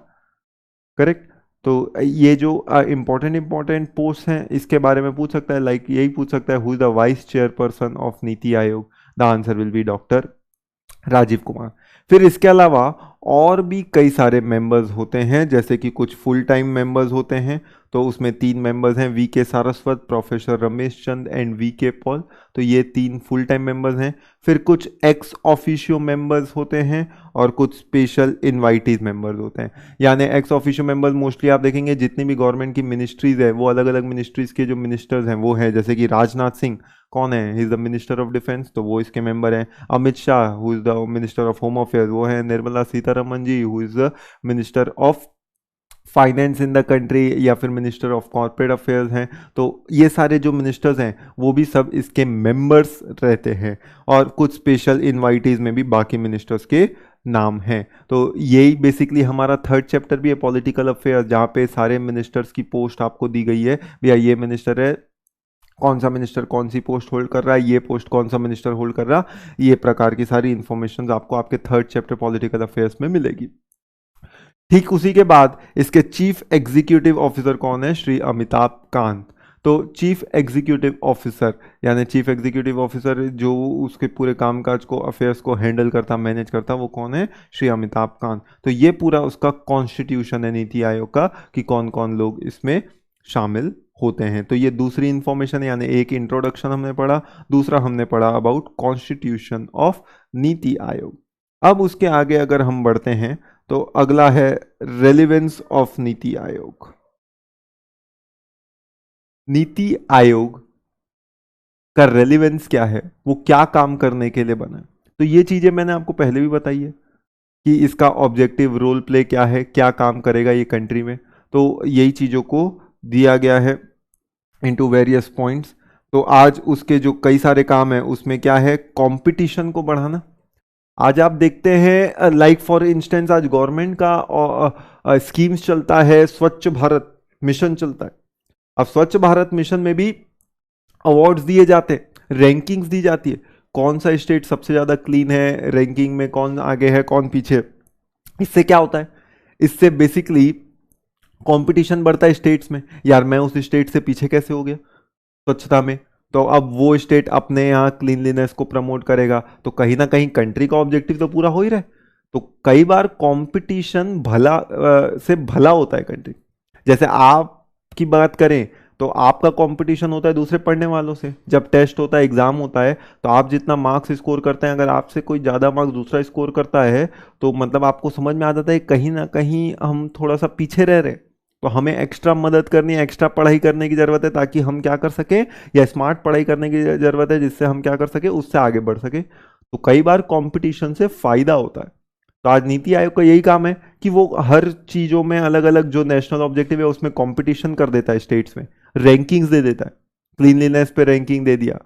करेक्ट। तो ये जो इंपॉर्टेंट पोस्ट हैं इसके बारे में पूछ सकता है, लाइक यही पूछ सकता है, who is the vice chairperson of नीति Aayog, the answer will be doctor Rajiv Kumar. फिर इसके अलावा और भी कई सारे मेंबर्स होते हैं, जैसे कि कुछ फुल टाइम मेंबर्स होते हैं। तो उसमें 3 मेंबर्स हैं, V K Saraswat, professor Ramesh Chand and V K Paul. तो ये 3 फुल टाइम मेंबर्स हैं। फिर कुछ एक्स ऑफिशियो मेंबर्स होते हैं और कुछ स्पेशल इनवाइटीज मेंबर्स होते हैं। यानी एक्स ऑफिशियो मेंबर्स मोस्टली आप देखेंगे जितनी भी गवर्नमेंट की मिनिस्ट्रीज है वो अलग अलग मिनिस्ट्रीज के जो मिनिस्टर्स हैं वो हैं, जैसे कि राजनाथ सिंह कौन है, he is the minister of defence, तो वो इसके मेंबर हैं। Amit Shah who is the minister of home affairs, वो है। Nirmala Sitharaman ji who is the minister of finance in the country, या फिर मिनिस्टर ऑफ कॉर्पोरेट अफेयर्स हैं। तो ये सारे जो मिनिस्टर्स हैं वो भी सब इसके मेंबर्स रहते हैं, और कुछ स्पेशल इनवाइटीज में भी बाकी मिनिस्टर्स के नाम हैं। तो यही बेसिकली हमारा 3rd चैप्टर भी है, पॉलिटिकल अफेयर्स, जहाँ पे सारे मिनिस्टर्स की पोस्ट आपको दी गई है। भैया ये मिनिस्टर है, कौन सा मिनिस्टर कौन सी पोस्ट होल्ड कर रहा है, ये पोस्ट कौन सा मिनिस्टर होल्ड कर रहा है, ये प्रकार की सारी इंफॉर्मेशन आपको आपके 3rd चैप्टर पॉलिटिकल अफेयर्स में मिलेगी। ठीक उसी के बाद इसके चीफ एग्जीक्यूटिव ऑफिसर कौन है, श्री अमिताभ कांत। तो चीफ एग्जीक्यूटिव ऑफिसर, यानी चीफ एग्जीक्यूटिव ऑफिसर जो उसके पूरे कामकाज को, अफेयर्स को हैंडल करता, मैनेज करता, वो कौन है, श्री अमिताभ कांत। तो ये पूरा उसका कॉन्स्टिट्यूशन है नीति आयोग का, कि कौन कौन लोग इसमें शामिल होते हैं। तो ये दूसरी इंफॉर्मेशन है, यानी एक इंट्रोडक्शन हमने पढ़ा, दूसरा हमने पढ़ा अबाउट कॉन्स्टिट्यूशन ऑफ नीति आयोग। अब उसके आगे अगर हम बढ़ते हैं तो अगला है रेलिवेंस ऑफ नीति आयोग। नीति आयोग का रेलिवेंस क्या है, वो क्या काम करने के लिए बना है। तो ये चीजें मैंने आपको पहले भी बताई है कि इसका ऑब्जेक्टिव रोल प्ले क्या है, क्या काम करेगा ये कंट्री में। तो यही चीजों को दिया गया है इनटू वेरियस पॉइंट्स। तो आज उसके जो कई सारे काम है उसमें क्या है, कंपटीशन को बढ़ाना। आज आप देखते हैं लाइक फॉर इंस्टेंस आज गवर्नमेंट का स्कीम्स चलता है, स्वच्छ भारत मिशन चलता है। अब स्वच्छ भारत मिशन में भी अवार्ड्स दिए जाते हैं, रैंकिंग्स दी जाती है, कौन सा स्टेट सबसे ज्यादा क्लीन है, रैंकिंग में कौन आगे है कौन पीछे है। इससे क्या होता है, इससे बेसिकली कंपटीशन बढ़ता है स्टेट्स में, यार मैं उस स्टेट से पीछे कैसे हो गया स्वच्छता में, तो अब वो स्टेट अपने यहाँ क्लीनलीनेस को प्रमोट करेगा, तो कहीं ना कहीं कंट्री का ऑब्जेक्टिव तो पूरा हो ही रहा है। तो कई बार कंपटीशन भला से भला होता है कंट्री। जैसे आपकी बात करें तो आपका कंपटीशन होता है दूसरे पढ़ने वालों से, जब टेस्ट होता है, एग्जाम होता है, तो आप जितना मार्क्स स्कोर करते हैं, अगर आपसे कोई ज़्यादा मार्क्स दूसरा स्कोर करता है तो मतलब आपको समझ में आ जाता है कहीं ना कहीं हम थोड़ा सा पीछे रह रहे हैं। तो हमें एक्स्ट्रा मदद करनी है, एक्स्ट्रा पढ़ाई करने की ज़रूरत है, ताकि हम क्या कर सकें, या स्मार्ट पढ़ाई करने की ज़रूरत है जिससे हम क्या कर सके, उससे आगे बढ़ सके। तो कई बार कंपटीशन से फ़ायदा होता है। तो आज नीति आयोग का यही काम है कि वो हर चीज़ों में अलग अलग जो नेशनल ऑब्जेक्टिव है उसमें कंपटीशन कर देता है, स्टेट्स में रैंकिंग्स दे देता है, क्लीनलीनेस पे रैंकिंग दे दिया,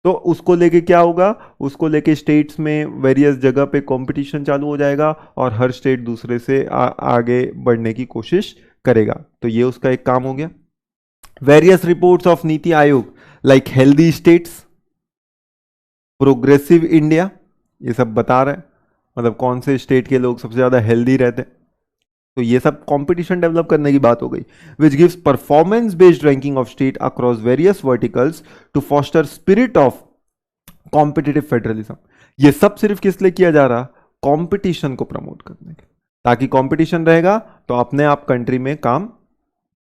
तो उसको लेके क्या होगा, उसको लेके स्टेट्स में वेरियस जगह पे कंपटीशन चालू हो जाएगा और हर स्टेट दूसरे से आगे बढ़ने की कोशिश करेगा। तो ये उसका एक काम हो गया। Various reports of NITI Aayog like healthy states, progressive India, ये सब बता रहे हैं मतलब कौन से स्टेट के लोग सबसे ज्यादा हेल्दी रहते हैं। तो ये सब कंपटीशन डेवलप करने की बात हो गई। Which gives performance based ranking of state across various verticals to foster spirit of competitive federalism. ये सब सिर्फ किस लिए किया जा रहा, कंपटीशन को प्रमोट करने के, ताकि कंपटीशन रहेगा तो अपने आप कंट्री में काम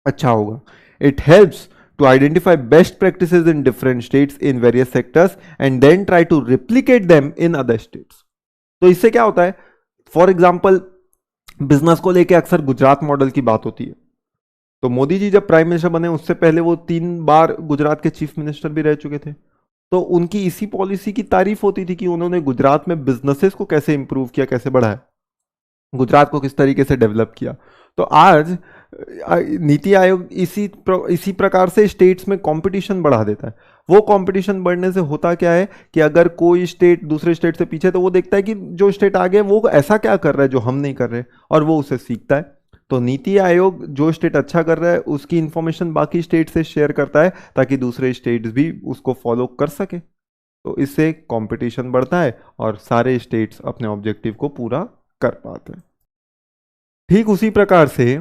अच्छा होगा। It helps to identify best practices in different states in various sectors and then try to replicate them in other states. तो इससे क्या होता है, फॉर एग्जाम्पल बिजनेस को लेके अक्सर गुजरात मॉडल की बात होती है। तो मोदी जी जब प्राइम मिनिस्टर बने उससे पहले वो 3 बार गुजरात के चीफ मिनिस्टर भी रह चुके थे। तो उनकी इसी पॉलिसी की तारीफ होती थी कि उन्होंने गुजरात में बिजनेसेस को कैसे इंप्रूव किया, कैसे बढ़ाया, गुजरात को किस तरीके से डेवलप किया। तो आज नीति आयोग इसी प्रकार से स्टेट्स में कंपटीशन बढ़ा देता है। वो कंपटीशन बढ़ने से होता क्या है कि अगर कोई स्टेट दूसरे स्टेट से पीछे, तो वो देखता है कि जो स्टेट आगे वो ऐसा क्या कर रहा है जो हम नहीं कर रहे, और वो उसे सीखता है। तो नीति आयोग जो स्टेट अच्छा कर रहा है उसकी इंफॉर्मेशन बाकी स्टेट से शेयर करता है ताकि दूसरे स्टेट्स भी उसको फॉलो कर सके। तो इससे कंपटीशन बढ़ता है और सारे स्टेट्स अपने ऑब्जेक्टिव को पूरा कर पाते हैं। ठीक उसी प्रकार से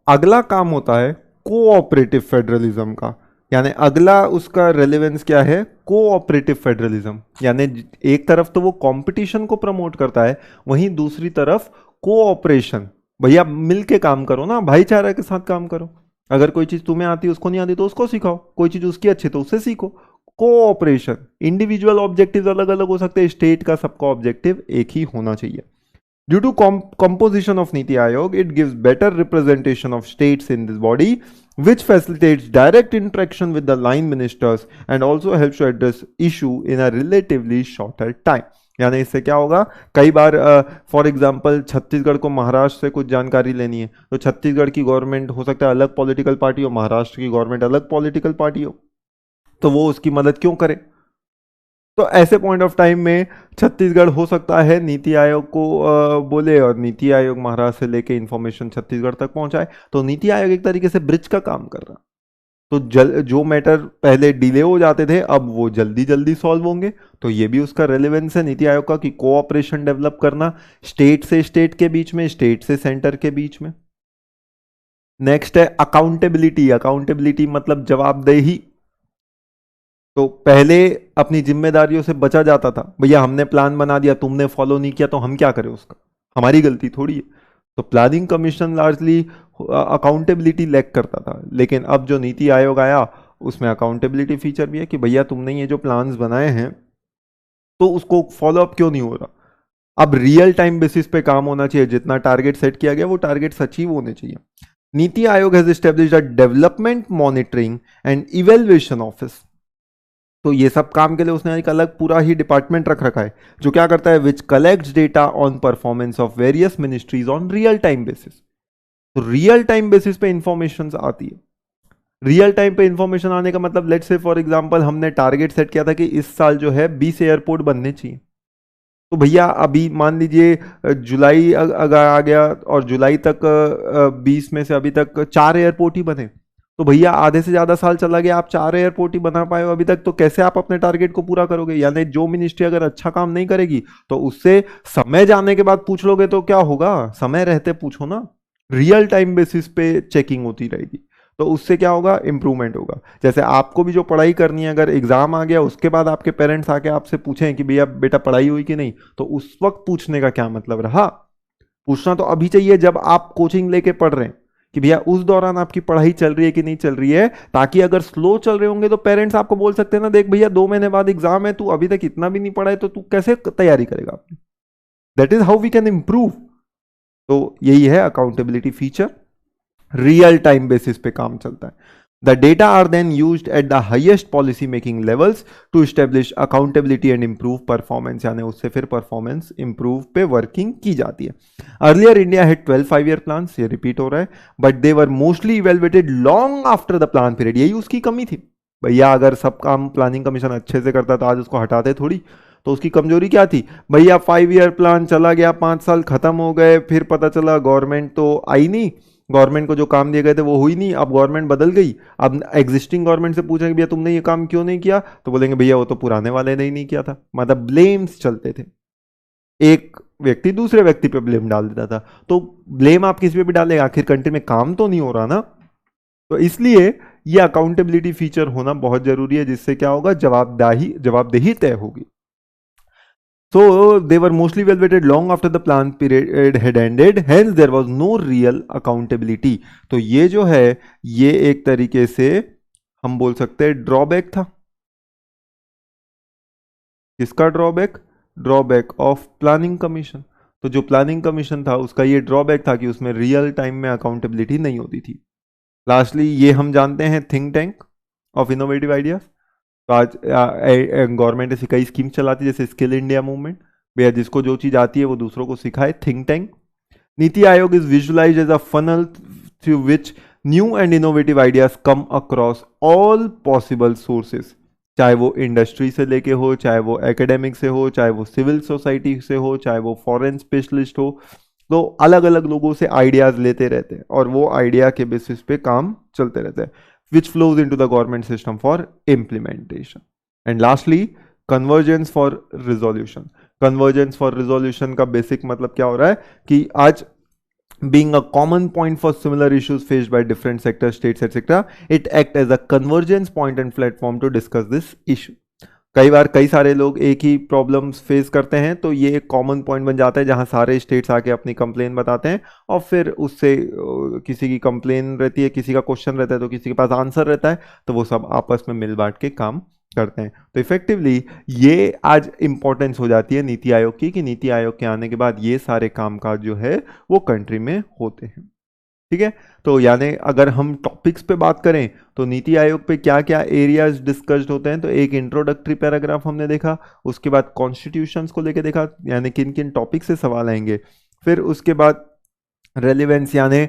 अगला काम होता है कोऑपरेटिव फेडरलिज्म का। यानी अगला उसका रेलेवेंस क्या है, कोऑपरेटिव फेडरलिज्म। यानी एक तरफ तो वो कंपटीशन को प्रमोट करता है, वहीं दूसरी तरफ कोऑपरेशन, भैया मिलके काम करो ना, भाईचारा के साथ काम करो। अगर कोई चीज तुम्हें आती उसको नहीं आती तो उसको सिखाओ, कोई चीज उसकी अच्छी तो उससे सीखो। कोऑपरेशन, इंडिविजुअल ऑब्जेक्टिव अलग अलग हो सकते हैं, स्टेट का सबका ऑब्जेक्टिव एक ही होना चाहिए। Due to composition of Niti Aayog, it gives better representation of states in this body, which facilitates direct interaction with the line ministers and also helps to address issue in a relatively shorter time. यानी इससे क्या होगा, कई बार फॉर एग्जांपल छत्तीसगढ़ को महाराष्ट्र से कुछ जानकारी लेनी है, तो छत्तीसगढ़ की गवर्नमेंट हो सकता है अलग पॉलिटिकल पार्टी हो, महाराष्ट्र की गवर्नमेंट अलग पॉलिटिकल पार्टी हो, तो वो उसकी मदद क्यों करे। तो ऐसे पॉइंट ऑफ टाइम में छत्तीसगढ़ हो सकता है नीति आयोग को बोले और नीति आयोग महाराष्ट्र से लेके इंफॉर्मेशन छत्तीसगढ़ तक पहुंचाए। तो नीति आयोग एक तरीके से ब्रिज का काम कर रहा। तो जो मैटर पहले डिले हो जाते थे अब वो जल्दी जल्दी सॉल्व होंगे। तो ये भी उसका रेलेवेंस है नीति आयोग का कि कोऑपरेशन डेवलप करना स्टेट से स्टेट के बीच में, स्टेट से सेंटर के बीच में। नेक्स्ट है अकाउंटेबिलिटी। अकाउंटेबिलिटी मतलब जवाबदेही। तो पहले अपनी जिम्मेदारियों से बचा जाता था, भैया हमने प्लान बना दिया तुमने फॉलो नहीं किया तो हम क्या करें, उसका हमारी गलती थोड़ी है। तो planning commission largely accountability lack करता था, लेकिन अब जो नीति आयोग आया उसमें अकाउंटेबिलिटी फीचर भी है कि भैया तुमने ये जो प्लान्स बनाए हैं तो उसको फॉलो अप क्यों नहीं हो रहा। अब रियल टाइम बेसिस पे काम होना चाहिए, जितना टारगेट सेट किया गया वो टारगेट्स अचीव होने चाहिए। NITI Aayog has established a development monitoring and evaluation office. तो ये सब काम के लिए उसने एक अलग पूरा ही डिपार्टमेंट रख रखा है जो क्या करता है, which collects data on performance of various ministries on real time basis. तो रियल टाइम बेसिस पे इंफॉर्मेशन आती है। रियल टाइम पे इंफॉर्मेशन आने का मतलब लेट्स से फॉर एग्जांपल हमने टारगेट सेट किया था कि इस साल जो है 20 एयरपोर्ट बनने चाहिए। तो भैया अभी मान लीजिए जुलाई अगर आ गया और जुलाई तक 20 में से अभी तक 4 एयरपोर्ट ही बने, तो भैया आधे से ज्यादा साल चला गया, आप 4 एयरपोर्ट ही बना पाए हो अभी तक, तो कैसे आप अपने टारगेट को पूरा करोगे। यानी जो मिनिस्ट्री अगर अच्छा काम नहीं करेगी तो उससे समय जाने के बाद पूछ लोगे तो क्या होगा, समय रहते पूछो ना। रियल टाइम बेसिस पे चेकिंग होती रहेगी तो उससे क्या होगा, इंप्रूवमेंट होगा। जैसे आपको भी जो पढ़ाई करनी है, अगर एग्जाम आ गया उसके बाद आपके पेरेंट्स आके आपसे पूछें कि भैया बेटा पढ़ाई हुई कि नहीं, तो उस वक्त पूछने का क्या मतलब रहा। पूछना तो अभी चाहिए जब आप कोचिंग लेके पढ़ रहे हैं कि भैया उस दौरान आपकी पढ़ाई चल रही है कि नहीं चल रही है, ताकि अगर स्लो चल रहे होंगे तो पेरेंट्स आपको बोल सकते हैं ना, देख भैया 2 महीने बाद एग्जाम है, तू अभी तक इतना भी नहीं पढ़ा है तो तू कैसे तैयारी करेगा अपनी। That is how we can improve. तो यही है accountability feature, real time basis पे काम चलता है। The data are then used at the highest policy making levels to establish accountability and improve performance, यानी उससे फिर performance improve पे working की जाती है। Earlier India had 12 5-year plans, ये repeat हो रहा है, but they were mostly evaluated long after the plan period। यही उसकी कमी थी भैया अगर सब काम प्लानिंग कमीशन अच्छे से करता तो आज उसको हटाते थोड़ी। तो उसकी कमजोरी क्या थी भैया, 5 ईयर प्लान चला गया, 5 साल खत्म हो गए, फिर पता चला गवर्नमेंट तो आई नहीं, गवर्नमेंट को जो काम दिए गए थे वो हुई नहीं, अब गवर्नमेंट बदल गई। अब एग्जिस्टिंग गवर्नमेंट से पूछेंगे भैया तुमने ये काम क्यों नहीं किया, तो बोलेंगे भैया वो तो पुराने वाले ने ही नहीं किया था। मतलब ब्लेम्स चलते थे, एक व्यक्ति दूसरे व्यक्ति पे ब्लेम डाल देता था। तो ब्लेम आप किसी पे भी डालें, आखिर कंट्री में काम तो नहीं हो रहा ना। तो इसलिए ये अकाउंटेबिलिटी फीचर होना बहुत जरूरी है, जिससे क्या होगा, जवाबदेही तय होगी। So they were mostly well vetted long after the plan period had ended, hence there was no real accountability। तो ये जो है, ये एक तरीके से हम बोल सकते हैं ड्रॉबैक था। किसका drawback? Drawback of planning Commission. तो जो प्लानिंग कमीशन था उसका ये ड्रॉबैक था कि उसमें रियल टाइम में अकाउंटेबिलिटी नहीं होती थी। लास्टली ये हम जानते हैं think tank of innovative ideas. तो आज गवर्नमेंट ऐसी कई स्कीम चलाती है, जैसे स्किल इंडिया मूवमेंट, भैया जिसको जो चीज आती है वो दूसरों को सिखाए, think tank. NITI Aayog is visualized as a funnel through which new and innovative ideas come across all possible sources, चाहे वो इंडस्ट्री से लेके हो, चाहे वो एकेडमिक से हो, चाहे वो सिविल सोसाइटी से हो, चाहे वो फॉरेन स्पेशलिस्ट हो। तो अलग अलग लोगों से आइडियाज लेते रहते हैं और वो आइडिया के बेसिस पे काम चलते रहते हैं, which flows into the government system for implementation. And lastly, convergence for resolution। convergence for resolution का basic मतलब क्या हो रहा है कि आज being a common point for similar issues faced by different sectors, states, etc., it acts as a convergence point and platform to discuss this issue। कई बार कई सारे लोग एक ही प्रॉब्लम्स फेस करते हैं, तो ये एक कॉमन पॉइंट बन जाता है जहां सारे स्टेट्स आके अपनी कंप्लेन बताते हैं और फिर उससे किसी की कंप्लेन रहती है, किसी का क्वेश्चन रहता है, तो किसी के पास आंसर रहता है, तो वो सब आपस में मिल बांट के काम करते हैं। तो इफेक्टिवली ये आज इंपॉर्टेंस हो जाती है नीति आयोग की, कि नीति आयोग के आने के बाद ये सारे कामकाज जो है वो कंट्री में होते हैं। ठीक है, तो यानी अगर हम टॉपिक्स पे बात करें तो नीति आयोग पे क्या क्या एरियाज डिस्कस्ड होते हैं, तो एक इंट्रोडक्टरी पैराग्राफ हमने देखा, उसके बाद कॉन्स्टिट्यूशंस को लेके देखा, यानी किन किन टॉपिक से सवाल आएंगे, फिर उसके बाद रेलिवेंस यानी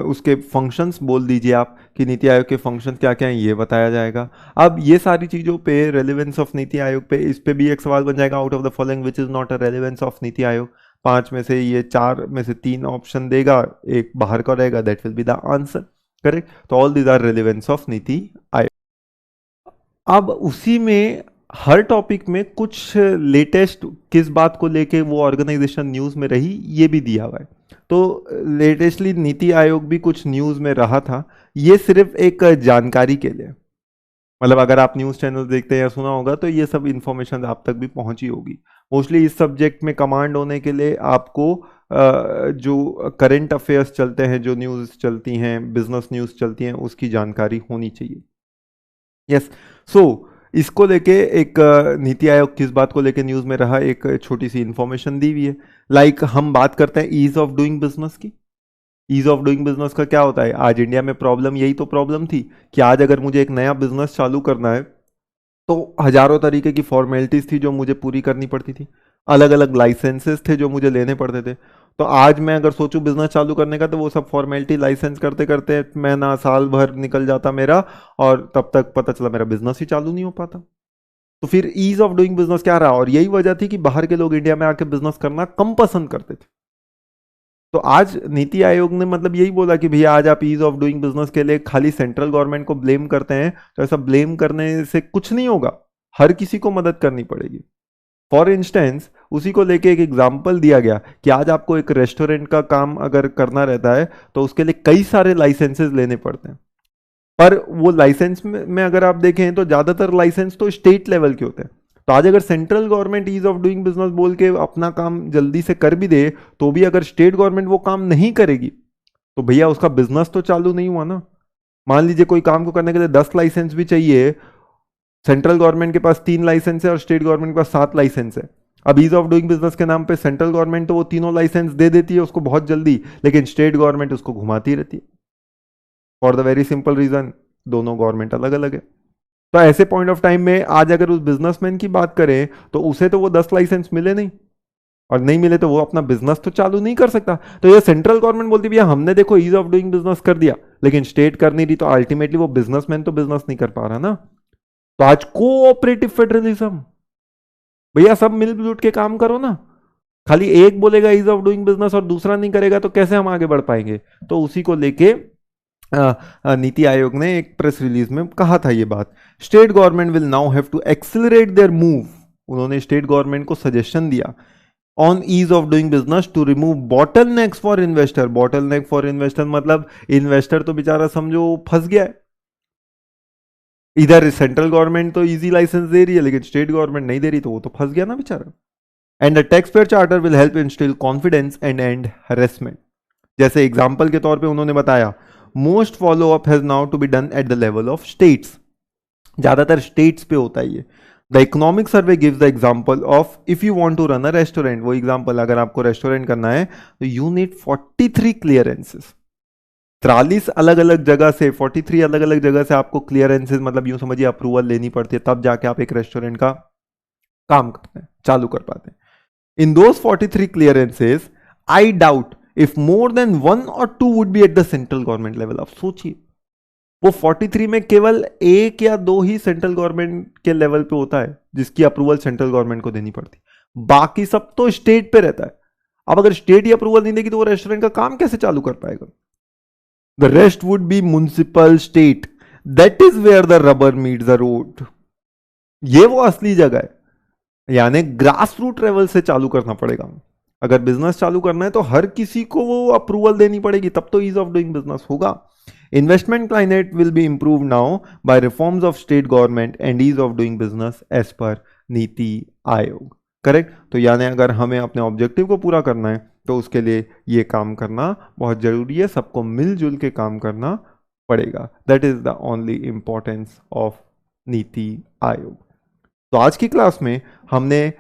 उसके फंक्शंस बोल दीजिए आप कि नीति आयोग के फंक्शंस क्या क्या हैं, ये बताया जाएगा। अब ये सारी चीज़ों पे रेलिवेंस ऑफ नीति आयोग पे, इस पे भी एक सवाल बन जाएगा, out of the following which is not a relevance of NITI Aayog. 5 में से ये 4 में से 3 ऑप्शन देगा, एक बाहर का रहेगा, that will be the answer, correct. तो all these are relevance of नीति आयोग। अब उसी में हर टॉपिक में कुछ लेटेस्ट किस बात को लेके वो ऑर्गेनाइजेशन न्यूज़ में रही, ये भी दिया हुआ है। तो लेटेस्टली नीति आयोग भी कुछ न्यूज़ में रहा था, ये सिर्फ एक जानकारी के लिए, मतलब अगर आप न्यूज़ चैनल देखते हैं या सुना होगा तो ये सब इंफॉर्मेशन आप तक भी पहुंची होगी। मोस्टली इस सब्जेक्ट में कमांड होने के लिए आपको जो करंट अफेयर्स चलते हैं, जो न्यूज़ चलती हैं, बिजनेस न्यूज़ चलती हैं, उसकी जानकारी होनी चाहिए। यस, सो इसको लेके एक नीति आयोग किस बात को लेके न्यूज़ में रहा, एक छोटी सी इंफॉर्मेशन दी हुई है। लाइक हम बात करते हैं ईज ऑफ डूइंग बिजनेस की। ईज ऑफ डूइंग बिजनेस का क्या होता है, आज इंडिया में प्रॉब्लम, यही तो प्रॉब्लम थी कि आज अगर मुझे एक नया बिजनेस चालू करना है तो हजारों तरीके की फॉर्मेलिटीज थी जो मुझे पूरी करनी पड़ती थी, अलग अलग लाइसेंसेस थे जो मुझे लेने पड़ते थे। तो आज मैं अगर सोचूं बिजनेस चालू करने का, तो वो सब फॉर्मेलिटी लाइसेंस करते करते महीना साल भर निकल जाता मेरा, और तब तक पता चला मेरा बिजनेस ही चालू नहीं हो पाता। तो फिर ईज ऑफ डूइंग बिजनेस क्या रहा, और यही वजह थी कि बाहर के लोग इंडिया में आके बिजनेस करना कम पसंद करते थे। तो आज नीति आयोग ने मतलब यही बोला कि भैया आज आप ईज ऑफ डूइंग बिजनेस के लिए खाली सेंट्रल गवर्नमेंट को ब्लेम करते हैं, तो ऐसा ब्लेम करने से कुछ नहीं होगा, हर किसी को मदद करनी पड़ेगी। फॉर इंस्टेंस उसी को लेके एक एग्जाम्पल दिया गया कि आज आपको एक रेस्टोरेंट का काम अगर करना रहता है तो उसके लिए कई सारे लाइसेंसेस लेने पड़ते हैं, पर वो लाइसेंस में अगर आप देखें तो ज्यादातर लाइसेंस तो स्टेट लेवल के होते हैं। तो आज अगर central government ease of doing business बोल के अपना काम जल्दी से कर भी दे, तो भी अगर स्टेट गवर्नमेंट वो काम नहीं करेगी तो भैया उसका बिजनेस तो चालू नहीं हुआ ना। मान लीजिए कोई काम को करने के लिए 10 लाइसेंस भी चाहिए, सेंट्रल गवर्नमेंट के पास 3 लाइसेंस है और स्टेट गवर्नमेंट के पास 7 लाइसेंस है। अब ईज ऑफ डूइंग बिजनेस के नाम पे सेंट्रल गवर्नमेंट तो वो तीनों लाइसेंस दे देती है उसको बहुत जल्दी, लेकिन स्टेट गवर्नमेंट उसको घुमाती रहती है, for the very simple reason दोनों गवर्नमेंट अलग अलग है। तो ऐसे पॉइंट ऑफ टाइम में आज अगर उस बिजनेसमैन की बात करें तो उसे तो वो 10 लाइसेंस मिले नहीं, और नहीं मिले तो वो अपना बिजनेस तो चालू नहीं कर सकता। तो ये सेंट्रल गवर्नमेंट बोलती भैया हमने देखो ईज ऑफ डूइंग बिजनेस कर दिया, लेकिन स्टेट कर नहीं रही, तो अल्टीमेटली वो बिजनेसमैन तो बिजनेस नहीं कर पा रहा ना। तो आज कोऑपरेटिव फेडरलिज्म, भैया सब मिलजुल के काम करो ना। खाली एक बोलेगा ईज ऑफ डूइंग बिजनेस और दूसरा नहीं करेगा तो कैसे हम आगे बढ़ पाएंगे। तो उसी को लेके नीति आयोग ने एक प्रेस रिलीज में कहा था ये बात, state government will now have to accelerate their move. उन्होंने स्टेट गवर्नमेंट को सजेशन दिया on ease of doing business to remove bottlenecks for investor. Bottleneck for investor मतलब इन्वेस्टर तो बेचारा समझो फंस गया है, इधर सेंट्रल गवर्नमेंट तो इजी लाइसेंस दे रही है लेकिन स्टेट गवर्नमेंट नहीं दे रही, तो वो तो फंस गया ना बेचारा। And the taxpayer charter will help instil confidence and end harassment. जैसे एग्जाम्पल के तौर पे उन्होंने बताया most follow up has now to be done at the level of states. ज्यादातर स्टेट्स पे होता है ये। The economic survey gives the example of if you want to run a restaurant, वो एग्जाम्पल अगर आपको रेस्टोरेंट करना है तो यू नीड 43 क्लियरेंसेस। 43 अलग अलग जगह से, 43 अलग अलग जगह से आपको क्लियरेंसेस मतलब यूं समझिए अप्रूवल लेनी पड़ती है, तब जाके आप एक रेस्टोरेंट का काम करते हैं, चालू कर पाते हैं। इन दोस 43 clearances I doubt if more than 1 or 2 would be at the central government level. आप सोचिए वो 43 में केवल 1 या 2 ही सेंट्रल गवर्नमेंट के लेवल पे होता है जिसकी अप्रूवल सेंट्रल गवर्नमेंट को देनी पड़ती, बाकी सब तो स्टेट पे रहता है। अब अगर स्टेट ही अप्रूवल नहीं देगी तो वो रेस्टोरेंट का काम कैसे चालू कर पाएगा। The rest would be municipal state, that is where the rubber meets the road. ये वो असली जगह है, यानी ग्रास रूट लेवल से चालू करना पड़ेगा। अगर बिजनेस चालू करना है तो हर किसी को वो अप्रूवल देनी पड़ेगी, तब तो ईज ऑफ डूइंग बिजनेस होगा। Investment climate will be improve now by reforms of state government and ease of doing business as per NITI आयोग। करेक्ट। तो यानी अगर हमें अपने ऑब्जेक्टिव को पूरा करना है तो उसके लिए ये काम करना बहुत जरूरी है, सबको मिलजुल के काम करना पड़ेगा। That is the only importance of NITI Aayog. तो आज की क्लास में हमने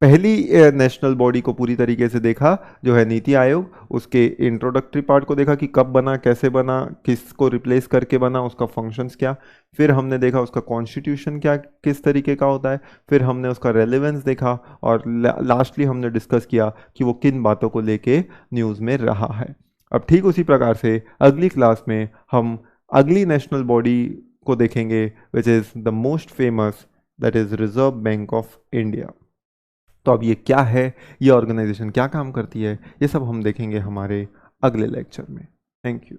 पहली नेशनल बॉडी को पूरी तरीके से देखा जो है नीति आयोग, उसके इंट्रोडक्टरी पार्ट को देखा कि कब बना, कैसे बना, किसको रिप्लेस करके बना, उसका फंक्शंस क्या, फिर हमने देखा उसका कॉन्स्टिट्यूशन क्या किस तरीके का होता है, फिर हमने उसका रेलेवेंस देखा और लास्टली हमने डिस्कस किया कि वो किन बातों को लेके न्यूज़ में रहा है। अब ठीक उसी प्रकार से अगली क्लास में हम अगली नेशनल बॉडी को देखेंगे which is the most famous, that is reserve Bank of India. तो अब ये क्या है, ये ऑर्गेनाइजेशन क्या काम करती है, ये सब हम देखेंगे हमारे अगले लेक्चर में। Thank you.